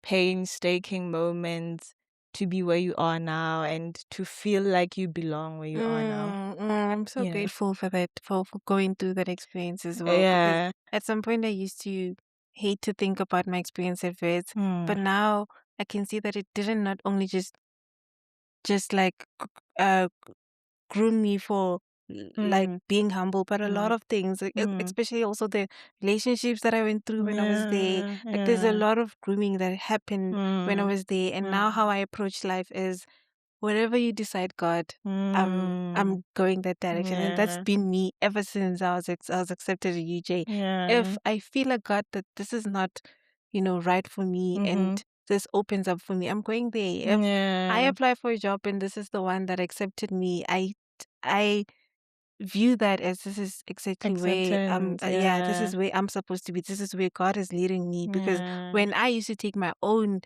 Speaker 2: painstaking moments to be where you are now and to feel like you belong where you are now.
Speaker 4: I'm so
Speaker 2: Yeah.
Speaker 4: grateful for that, for going through that experience as well.
Speaker 2: Yeah.
Speaker 4: Because at some point I used to hate to think about my experience at first, but
Speaker 2: Mm.
Speaker 4: now I can see that it didn't not only just like groom me for like being humble, but a lot of things, like, especially also the relationships that I went through when I was there. Like there's a lot of grooming that happened when I was there, and now how I approach life is wherever you decide, God, I'm going that direction, and that's been me ever since I was accepted at UJ. If I feel like God that this is not, you know, right for me, and this opens up for me, I'm going there. If I apply for a job and this is the one that accepted me, I view that as this is exactly where
Speaker 2: Acceptance,
Speaker 4: this is where I'm supposed to be. This is where God is leading me, because when I used to take my own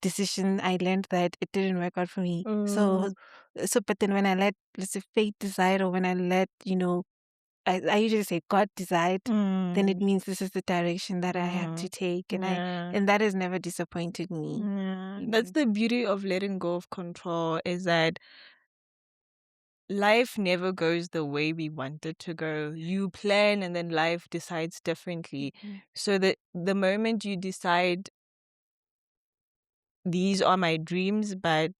Speaker 4: decision, I learned that it didn't work out for me. So but then when I let, let's say, fate decide, or when I let, you know, I usually say God decide, then it means this is the direction that I have to take, and and that has never disappointed me.
Speaker 2: That's the beauty of letting go of control, is that life never goes the way we want it to go. You plan and then life decides differently. So that the moment you decide, these are my dreams, but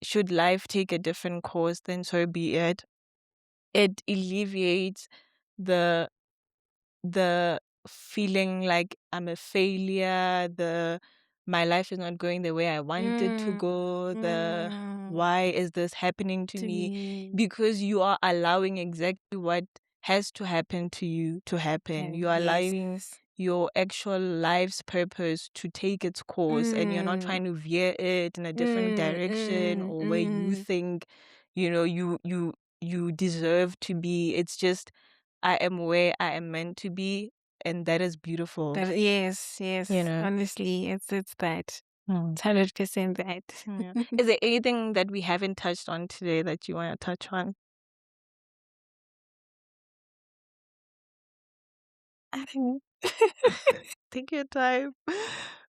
Speaker 2: should life take a different course, then so be it. It alleviates the feeling like I'm a failure, the my life is not going the way I want it to go. Why is this happening to me? Because you are allowing exactly what has to happen to you to happen. You are allowing your actual life's purpose to take its course, and you're not trying to veer it in a different direction or where you think, you deserve to be. It's just, I am where I am meant to be, and that is beautiful.
Speaker 4: Yes. Honestly, it's that. It's 100% that.
Speaker 2: Yeah. Is there anything that we haven't touched on today that you want to touch on?
Speaker 4: I don't know.
Speaker 2: Take your time.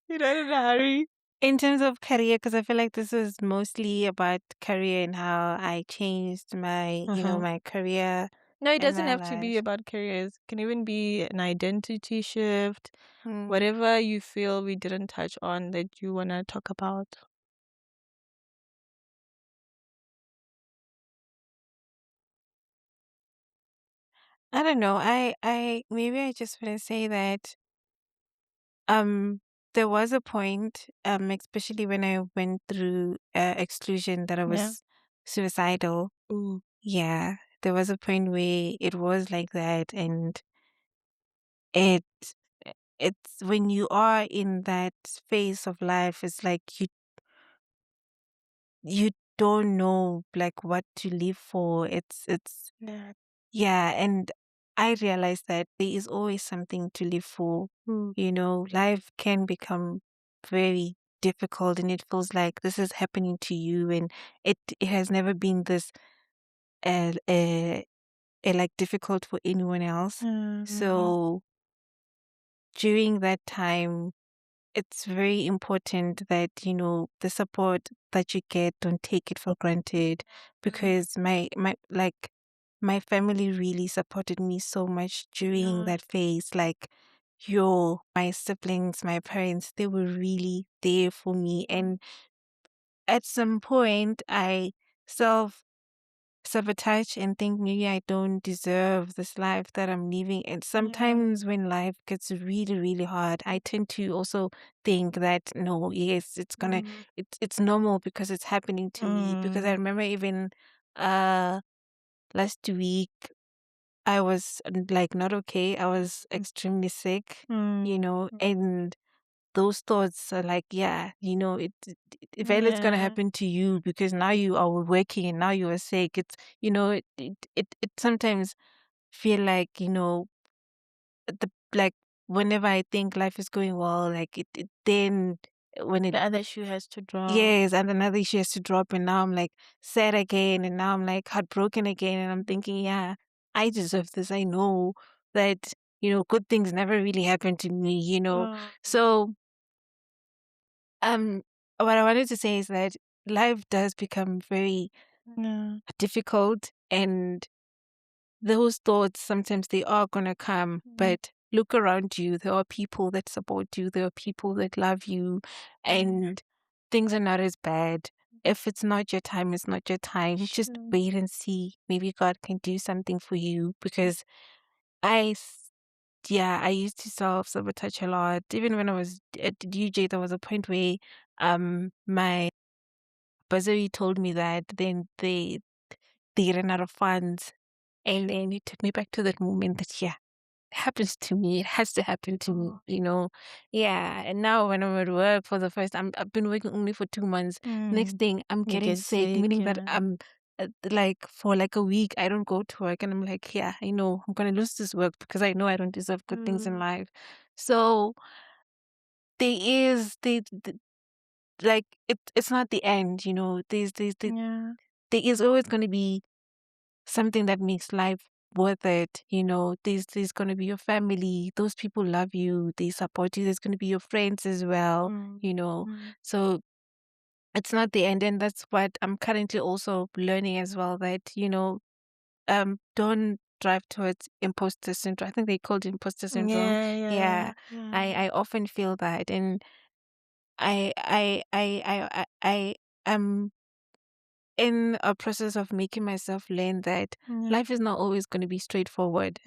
Speaker 2: You're not in a hurry.
Speaker 4: In terms of career, because I feel like this is mostly about career and how I changed my, my career.
Speaker 2: No, it
Speaker 4: and
Speaker 2: doesn't
Speaker 4: my
Speaker 2: have to be
Speaker 4: life.
Speaker 2: about careers. It can even be an identity shift.
Speaker 4: Mm.
Speaker 2: Whatever you feel we didn't touch on that you want to talk about.
Speaker 4: I don't know. Maybe I just want to say that there was a point, especially when I went through exclusion, that I
Speaker 2: Yeah.
Speaker 4: was suicidal.
Speaker 2: Ooh.
Speaker 4: Yeah, there was a point where it was like that, and it it's when you are in that phase of life, it's like you don't know like what to live for. It's
Speaker 2: Yeah.
Speaker 4: Yeah, and I realized that there is always something to live for. Life can become very difficult, and it feels like this is happening to you, and it has never been this uh, uh, like difficult for anyone else. So during that time, it's very important that the support that you get, don't take it for granted, because my family really supported me so much during that phase. Like my siblings, my parents, they were really there for me. And at some point I self sabotage and think maybe I don't deserve this life that I'm living. And sometimes when life gets really, really hard, I tend to also think that no, yes, it's normal because it's happening to me. Because I remember even last week I was like not okay. I was extremely sick, and those thoughts are like, yeah, if it's gonna happen to you because now you are working and now you are sick, it's it sometimes feel like the like whenever I think life is going well, like it then when
Speaker 2: The other shoe has to drop.
Speaker 4: yes, and another issue has to drop, and now I'm like sad again, and now I'm like heartbroken again, and I'm thinking, yeah, I deserve this. I know that good things never really happen to me, So Um, what I wanted to say is that life does become very difficult, and those thoughts sometimes they are gonna come, but look around you. There are people that support you. There are people that love you, and things are not as bad. If it's not your time, it's not your time. Just wait and see. Maybe God can do something for you, because I yeah, I used to self-sabotage a lot. Even when I was at UJ, there was a point where my bursary told me that then they ran out of funds, and then it took me back to that moment that yeah, it happens to me. It has to happen to me, Yeah, and now when I'm at work for the first time, I've been working only for 2 months. Next thing, I'm getting
Speaker 2: get
Speaker 4: sick,
Speaker 2: sick,
Speaker 4: meaning that
Speaker 2: yeah.
Speaker 4: I'm like for like a week, I don't go to work, and I'm like, yeah, I know I'm gonna lose this work because I know I don't deserve good things in life. So there is like it's not the end, there is always going to be something that makes life worth it. There's going to be your family. Those people love you. They support you. There's going to be your friends as well. So it's not the end, and that's what I'm currently also learning as well. That don't drive towards imposter syndrome. I think they called it imposter syndrome. Yeah. I often feel that, and I am in a process of making myself learn that life is not always going to be straightforward.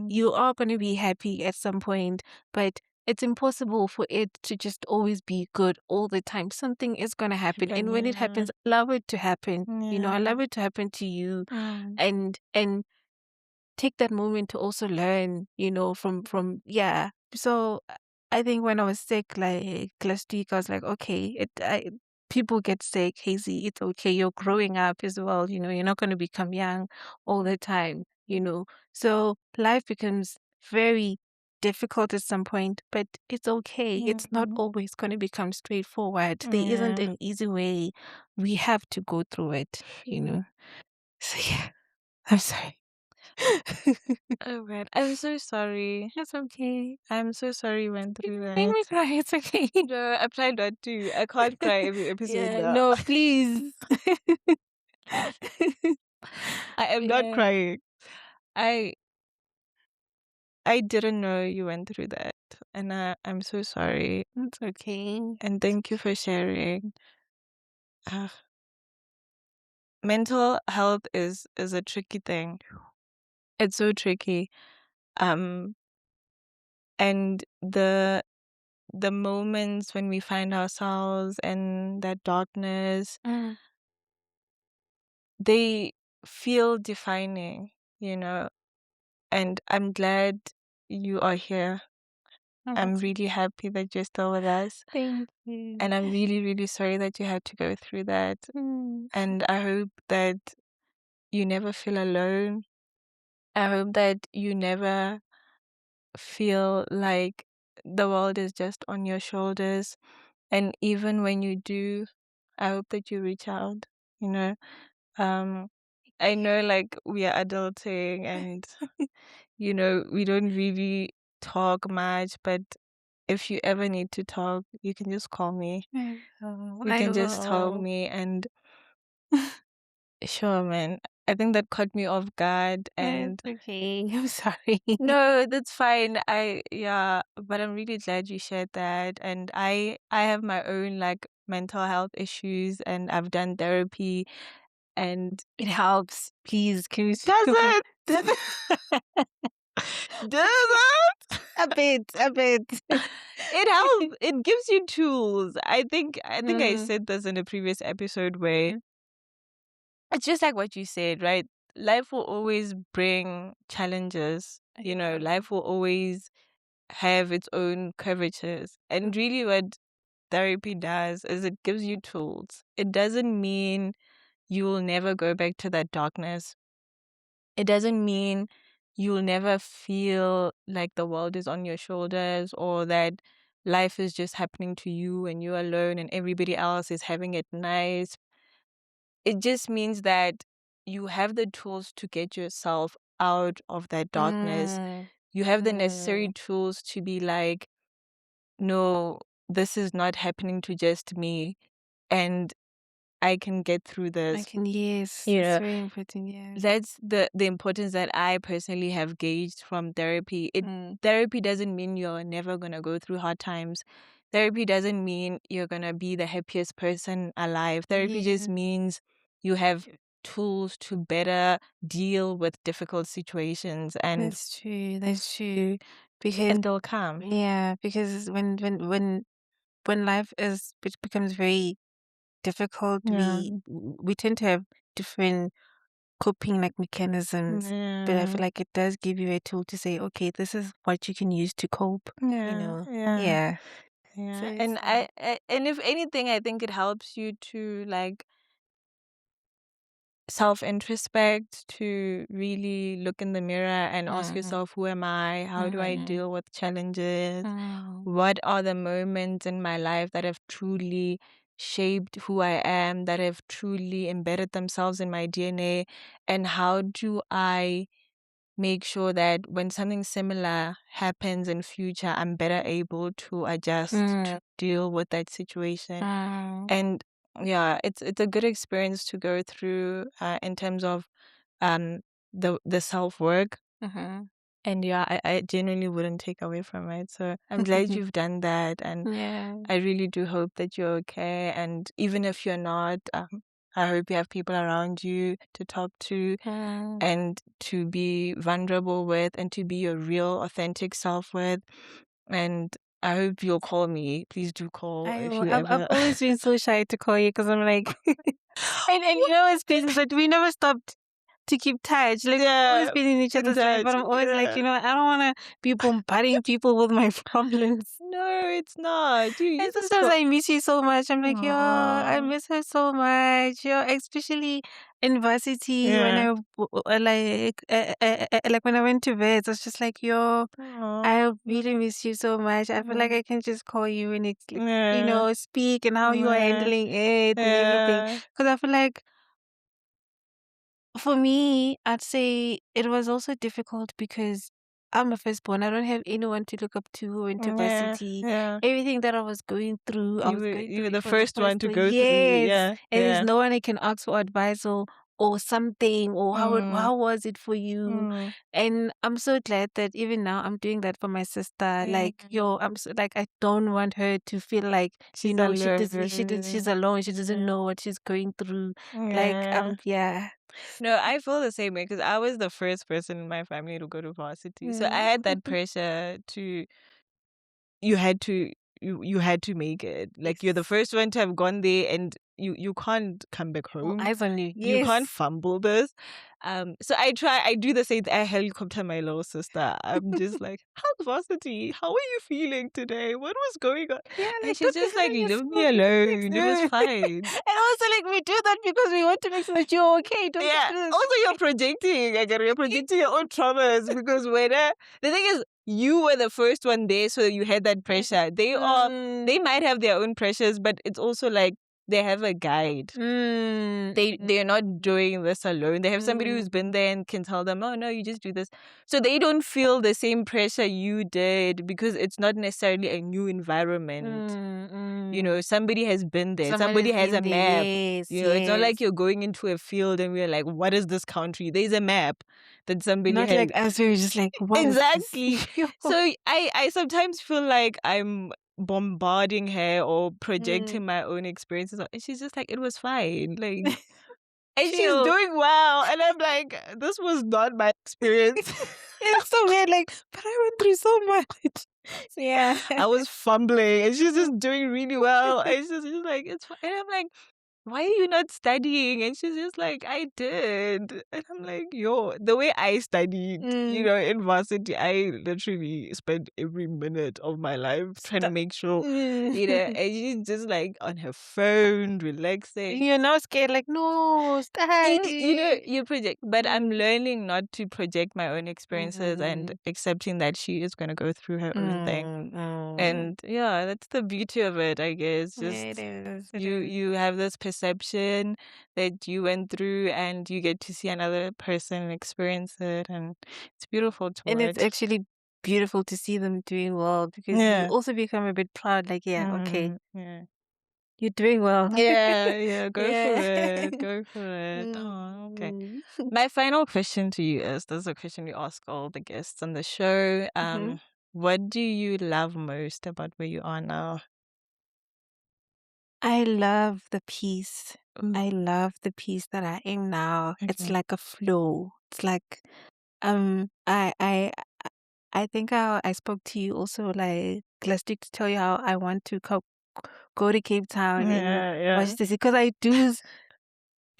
Speaker 4: You are going to be happy at some point, but it's impossible for it to just always be good all the time. Something is going to happen. And when it happens, allow it to happen. Allow it to happen to you. And take that moment to also learn, from yeah. So I think when I was sick, like last week, I was like, okay, people get sick, Hazy, it's okay. You're growing up as well. You're not going to become young all the time. So life becomes very difficult at some point, but it's okay. It's not always going to become straightforward. There isn't an easy way. We have to go through it. So yeah, I'm sorry.
Speaker 2: Oh man, I'm so sorry.
Speaker 4: That's okay.
Speaker 2: I'm so sorry you went through
Speaker 4: Make me
Speaker 2: that.
Speaker 4: cry. It's okay.
Speaker 2: No, I tried not to. I can't cry every episode
Speaker 4: Yeah,
Speaker 2: now.
Speaker 4: no, please.
Speaker 2: I am not
Speaker 4: Yeah.
Speaker 2: crying. I didn't know you went through that, and I'm so sorry.
Speaker 4: It's okay.
Speaker 2: And thank you for sharing. Mental health is a tricky thing. It's so tricky. And the moments when we find ourselves in that darkness, they feel defining, and I'm glad you are here. I'm really happy that you're still with us.
Speaker 4: Thank you.
Speaker 2: And I'm really, really sorry that you had to go through that. And I hope that you never feel alone. I hope that you never feel like the world is just on your shoulders. And even when you do, I hope that you reach out, you know. I know like we are adulting and, we don't really talk much, but if you ever need to talk, you can just call me. You can just tell me and sure, man. I think that caught me off guard and
Speaker 4: It's okay. I'm sorry.
Speaker 2: no, that's fine. But I'm really glad you shared that. And I have my own like mental health issues and I've done therapy and
Speaker 4: It helps. Please, can you
Speaker 2: does it? Does it?
Speaker 4: A bit.
Speaker 2: It helps. It gives you tools. I think I said this in a previous episode where it's just like what you said, right? Life will always bring challenges. Life will always have its own curvatures. And really what therapy does is it gives you tools. It doesn't mean you will never go back to that darkness. It doesn't mean you'll never feel like the world is on your shoulders or that life is just happening to you and you're alone and everybody else is having it nice. It just means that you have the tools to get yourself out of that darkness. You have the necessary tools to be like, no, this is not happening to just me. And I can get through this.
Speaker 4: Yes.
Speaker 2: You
Speaker 4: It's
Speaker 2: know,
Speaker 4: very important, yeah.
Speaker 2: that's the importance that I personally have gauged from therapy. Therapy doesn't mean you're never going to go through hard times. Therapy doesn't mean you're going to be the happiest person alive. Therapy just means you have tools to better deal with difficult situations and
Speaker 4: That's true. Because
Speaker 2: they'll come.
Speaker 4: yeah, because when life becomes very difficult,
Speaker 2: Yeah.
Speaker 4: we tend to have different coping like mechanisms. But I feel like it does give you a tool to say, okay, this is what you can use to cope.
Speaker 2: Yeah.
Speaker 4: Yeah.
Speaker 2: Yeah.
Speaker 4: So it's
Speaker 2: And and if anything, I think it helps you to like self-introspect, to really look in the mirror and ask yourself, who am I? How do I deal with challenges? What are the moments in my life that have truly shaped who I am, that have truly embedded themselves in my DNA? And how do I make sure that when something similar happens in future, I'm better able to adjust to deal with that situation? And yeah, it's a good experience to go through in terms of the self work. And yeah, I genuinely wouldn't take away from it. So I'm glad you've done that, and
Speaker 4: Yeah.
Speaker 2: I really do hope that you're okay. And even if you're not, I hope you have people around you to talk to and to be vulnerable with and to be your real, authentic self with. And I hope you'll call me. Please do call if you
Speaker 4: I've
Speaker 2: ever.
Speaker 4: always been so shy to call you because I'm like, and you know, it's crazy that we never stopped to keep touch. Like, we've always
Speaker 2: Yeah,
Speaker 4: been in each
Speaker 2: in
Speaker 4: other's life, but
Speaker 2: touch.
Speaker 4: I'm always like,
Speaker 2: Yeah.
Speaker 4: you know, I don't want to be bombarding people with my problems.
Speaker 2: No, it's not. You
Speaker 4: And
Speaker 2: just
Speaker 4: sometimes
Speaker 2: call.
Speaker 4: I miss you so much. I'm like, yo, I
Speaker 2: Aw.
Speaker 4: miss her so much. Yo, especially in varsity when
Speaker 2: Yeah.
Speaker 4: like when I went to vets, I was just like, yo,
Speaker 2: Aw.
Speaker 4: I really miss you so much. I feel like
Speaker 2: Mhm.
Speaker 4: I can just call you and it's like, you
Speaker 2: Yeah.
Speaker 4: know, speak and how you are
Speaker 2: Yeah.
Speaker 4: handling it and everything.
Speaker 2: Yeah.
Speaker 4: Because I feel like for me, I'd say it was also difficult because I'm a firstborn. I don't have anyone to look up to who went to
Speaker 2: Yeah.
Speaker 4: varsity.
Speaker 2: Yeah.
Speaker 4: Everything that I was going through, I was going
Speaker 2: You
Speaker 4: through
Speaker 2: were
Speaker 4: it
Speaker 2: the
Speaker 4: for the
Speaker 2: first one
Speaker 4: first
Speaker 2: to
Speaker 4: one.
Speaker 2: go through.
Speaker 4: Yes.
Speaker 2: Yeah.
Speaker 4: And there's
Speaker 2: Yeah.
Speaker 4: no one I can ask for advice or something or
Speaker 2: Mm.
Speaker 4: how was it for you?
Speaker 2: Mm.
Speaker 4: And I'm so glad that even now I'm doing that for my sister.
Speaker 2: Yeah.
Speaker 4: Like, yo, I'm so, like I don't want her to feel like, you
Speaker 2: She's
Speaker 4: know, she's
Speaker 2: alone.
Speaker 4: alone. She doesn't
Speaker 2: Yeah.
Speaker 4: know what she's going through. Like,
Speaker 2: Yeah.
Speaker 4: yeah.
Speaker 2: No, I feel the same way because I was the first person in my family to go to varsity. So I
Speaker 4: Mm.
Speaker 2: had that pressure to you had to you had to make it. Like you're the
Speaker 4: Yes.
Speaker 2: first one to have gone there and you can't come back
Speaker 4: All
Speaker 2: home.
Speaker 4: eyes on you.
Speaker 2: You can't
Speaker 4: Yes.
Speaker 2: fumble this. So I do the same thing. I helicopter my little sister. I'm just like, how's varsity? How are you feeling today? What was going on?
Speaker 4: Yeah,
Speaker 2: And
Speaker 4: like
Speaker 2: she's
Speaker 4: don't be
Speaker 2: just
Speaker 4: hard
Speaker 2: like,
Speaker 4: on
Speaker 2: leave me
Speaker 4: yourself.
Speaker 2: alone. It was
Speaker 4: Yes.
Speaker 2: fine.
Speaker 4: And also like we do that because we want to make sure that you're okay. Don't be
Speaker 2: Yeah.
Speaker 4: stressed.
Speaker 2: Also, you're projecting. Like, you're projecting your own traumas because the thing is, you were the first one there, so you had that pressure.
Speaker 4: Mm.
Speaker 2: They might have their own pressures, but it's also like they have a guide.
Speaker 4: Mm.
Speaker 2: They're not doing this alone. They have somebody who's been there and can tell them, oh no, you just do this. So they don't feel the same pressure you did because it's not necessarily a new environment. You know, somebody has been there.
Speaker 4: Somebody
Speaker 2: Somebody
Speaker 4: has
Speaker 2: has a
Speaker 4: been there.
Speaker 2: map.
Speaker 4: Yes,
Speaker 2: You know, it's not
Speaker 4: yes.
Speaker 2: like you're going into a field and we're like, what is this country? There's a map that somebody
Speaker 4: Not
Speaker 2: has.
Speaker 4: like us, we were just like, what is
Speaker 2: Exactly.
Speaker 4: this?
Speaker 2: So I sometimes feel like I'm bombarding her or projecting my own experiences. And she's just like, it was fine. Like, and she's
Speaker 4: Chill.
Speaker 2: doing well. And I'm like, this was not my experience.
Speaker 4: It's so weird, like, but I went through so much. Yeah.
Speaker 2: I was fumbling and she's just doing really well. And she's like, it's fine. And I'm like, why are you not studying? And she's just like, I did. And I'm like, yo, the way I studied, you know, in varsity, I literally spent every minute of my life trying to make sure, you know, and she's just like on her phone, relaxing.
Speaker 4: You're not scared, like, no, study.
Speaker 2: You know, you project, but I'm learning not to project my own experiences and accepting that she is going to go through her own thing. And yeah, that's the beauty of it, I guess.
Speaker 4: Yeah,
Speaker 2: Just
Speaker 4: it is. It
Speaker 2: you have this perception that you went through and you get to see another person experience it, and it's beautiful to
Speaker 4: And it's
Speaker 2: watch.
Speaker 4: actually beautiful to see them doing well because you
Speaker 2: Yeah.
Speaker 4: also become a bit proud, like, yeah, okay,
Speaker 2: Yeah.
Speaker 4: you're doing well.
Speaker 2: Yeah, go for
Speaker 4: Yeah.
Speaker 2: it. Go for it. Oh, okay.
Speaker 4: Mm.
Speaker 2: My final question to you is, this is a question we ask all the guests on the show.
Speaker 4: Mhm.
Speaker 2: What do you love most about where you are now?
Speaker 4: I love the peace.
Speaker 2: Mm,
Speaker 4: I love the peace that I am now. It's
Speaker 2: okay.
Speaker 4: like a flow. It's like um I I I think I spoke to you also like last week to tell you how I want to go to Cape Town and
Speaker 2: Yeah,
Speaker 4: watch the sea because I do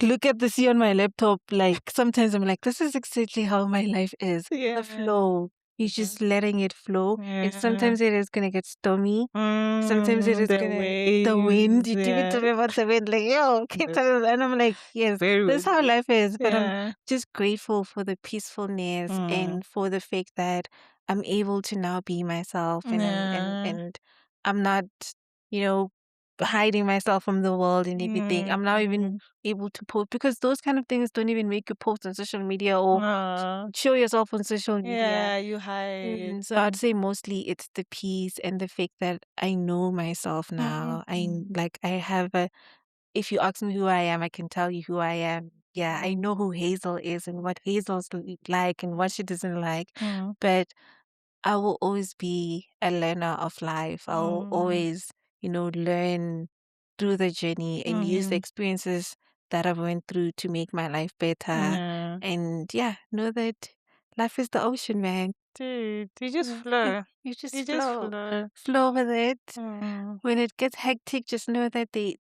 Speaker 4: look at the sea on my laptop. Like sometimes I'm like, this is exactly how my life is.
Speaker 2: yeah.
Speaker 4: The flow. You're just letting it flow. And
Speaker 2: Yeah.
Speaker 4: sometimes it is gonna get stormy. Sometimes it is
Speaker 2: The
Speaker 4: the wind.
Speaker 2: waves,
Speaker 4: You even
Speaker 2: yeah.
Speaker 4: tell me about the wind, like, yo, Cape Town. And I'm like, yes,
Speaker 2: Very
Speaker 4: that's how
Speaker 2: windy.
Speaker 4: life is. But I'm
Speaker 2: Yeah.
Speaker 4: just grateful for the peacefulness and for the fact that I'm able to now be myself
Speaker 2: Yeah.
Speaker 4: and I'm not, you know, hiding myself from the world and everything. I'm now even able to post because those kind of things don't even make you post on social media or
Speaker 2: Aw.
Speaker 4: show yourself on social media.
Speaker 2: Yeah, you hide.
Speaker 4: So I'd say mostly it's the peace and the fact that I know myself now. I have a, if you ask me who I am, I can tell you who I am. Yeah, I know who Hazel is and what Hazel's like and what she doesn't like.
Speaker 2: Mm.
Speaker 4: But I will always be a learner of life. I will always, learn through the journey and use the experiences that I've went through to make my life better.
Speaker 2: Yeah.
Speaker 4: And yeah, know that life is the ocean, man.
Speaker 2: Dude, you just flow.
Speaker 4: You just
Speaker 2: You
Speaker 4: flow.
Speaker 2: just flow.
Speaker 4: Flow with it.
Speaker 2: Mm.
Speaker 4: When it gets hectic, just know that the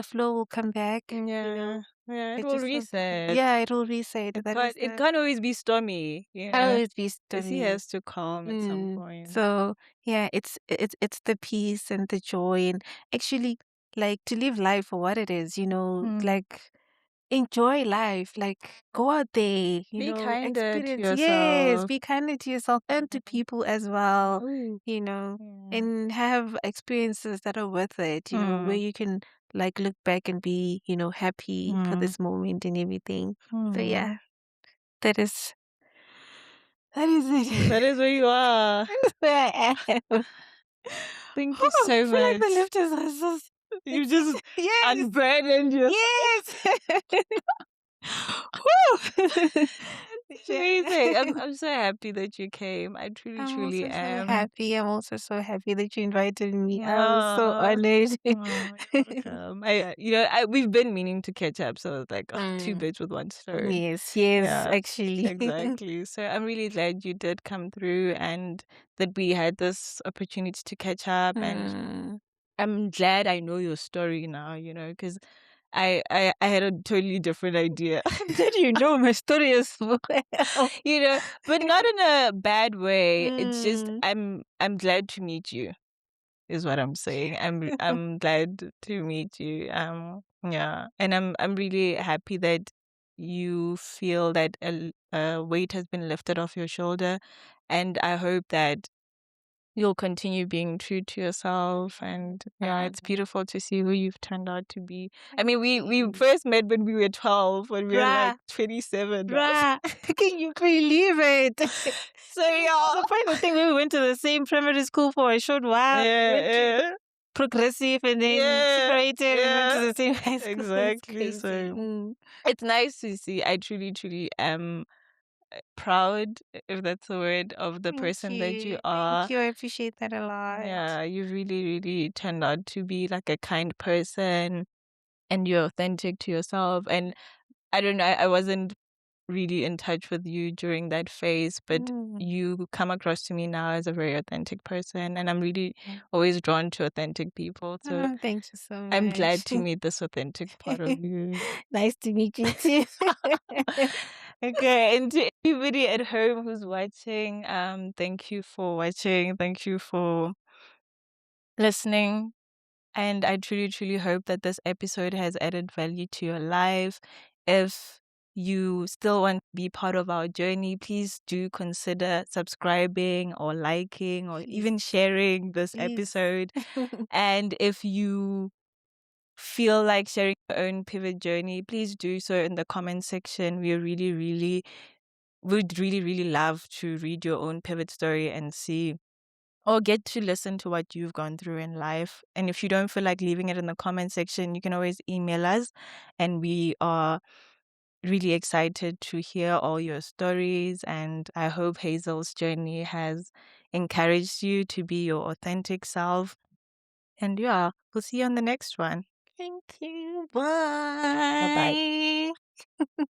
Speaker 4: flow will come back. You know,
Speaker 2: Yeah, it
Speaker 4: it
Speaker 2: will
Speaker 4: just
Speaker 2: reset.
Speaker 4: yeah, it will reset.
Speaker 2: It
Speaker 4: That
Speaker 2: can't,
Speaker 4: is
Speaker 2: it
Speaker 4: the
Speaker 2: can't always be stormy, you know.
Speaker 4: always be
Speaker 2: The sea
Speaker 4: stormy.
Speaker 2: has to calm at some point.
Speaker 4: So yeah, it's the peace and the joy and actually like to live life for what it is, you know, like enjoy life, like go out there, you
Speaker 2: Be
Speaker 4: know,
Speaker 2: kinder to
Speaker 4: experience. Yes,
Speaker 2: yourself.
Speaker 4: be kinder to yourself and to people as well,
Speaker 2: Ooh.
Speaker 4: you know,
Speaker 2: Yeah.
Speaker 4: and have experiences that are worth it, you know, where you can like look back and be, you know, happy for this moment and everything. So yeah, that is it.
Speaker 2: That is where you are.
Speaker 4: That is where I am.
Speaker 2: Thank you
Speaker 4: Oh,
Speaker 2: so
Speaker 4: I feel like the
Speaker 2: much.
Speaker 4: lifters are so.
Speaker 2: You just
Speaker 4: Yes,
Speaker 2: unburdened yourself.
Speaker 4: yes. Woo!
Speaker 2: It's
Speaker 4: Yeah.
Speaker 2: amazing. I'm so happy that you came. I truly,
Speaker 4: I'm
Speaker 2: truly
Speaker 4: also so
Speaker 2: am.
Speaker 4: happy. I'm also so happy that you invited me. I was so
Speaker 2: Aw.
Speaker 4: honored.
Speaker 2: Oh, you're welcome. We've been meaning to catch up, so it's like two birds with one stone.
Speaker 4: Yes,
Speaker 2: Yeah,
Speaker 4: actually.
Speaker 2: exactly. So I'm really glad you did come through and that we had this opportunity to catch up. And I'm glad I know your story now, you know, because I had a totally different idea.
Speaker 4: Did you know my story as well?
Speaker 2: You know, but not in a bad way. It's just
Speaker 4: Mm.
Speaker 2: I'm glad to meet you, is what I'm saying. I'm glad to meet you. Yeah. And I'm really happy that you feel that a weight has been lifted off your shoulder. And I hope that you'll continue being true to yourself. And yeah, it's beautiful to see who you've turned out to be. I mean, we first met when we were 12, when we were like 27.
Speaker 4: Bruh, can you believe it?
Speaker 2: So yeah,
Speaker 4: The final thing, we went to the same primary school for a short while. Went to
Speaker 2: yeah,
Speaker 4: progressive and then separated and went to the same high school.
Speaker 2: exactly.
Speaker 4: It's
Speaker 2: So
Speaker 4: crazy.
Speaker 2: it's nice to see. I truly, truly am proud, if that's the word, of the
Speaker 4: Thank
Speaker 2: person that you
Speaker 4: you.
Speaker 2: are.
Speaker 4: Thank you. I appreciate that a lot.
Speaker 2: Yeah, you really, really turned out to be like a kind person and you're authentic to yourself. And I don't know, I wasn't really in touch with you during that phase, but you come across to me now as a very authentic person. And I'm really always drawn to authentic people. So
Speaker 4: Thank you so much.
Speaker 2: I'm glad to meet this authentic part of you.
Speaker 4: Nice to meet you too.
Speaker 2: Okay, and to everybody at home who's watching, thank you for watching. Thank you for listening. And I truly, truly hope that this episode has added value to your life. If you still want to be part of our journey, please do consider subscribing or liking or even sharing this episode. And if you feel like sharing your own pivot journey, please do so in the comment section. We would really, really love to read your own pivot story and see or get to listen to what you've gone through in life. And if you don't feel like leaving it in the comment section, you can always email us. And we are really excited to hear all your stories. And I hope Hazel's journey has encouraged you to be your authentic self. And yeah, we'll see you on the next one.
Speaker 4: Thank you. Bye.
Speaker 2: Bye-bye.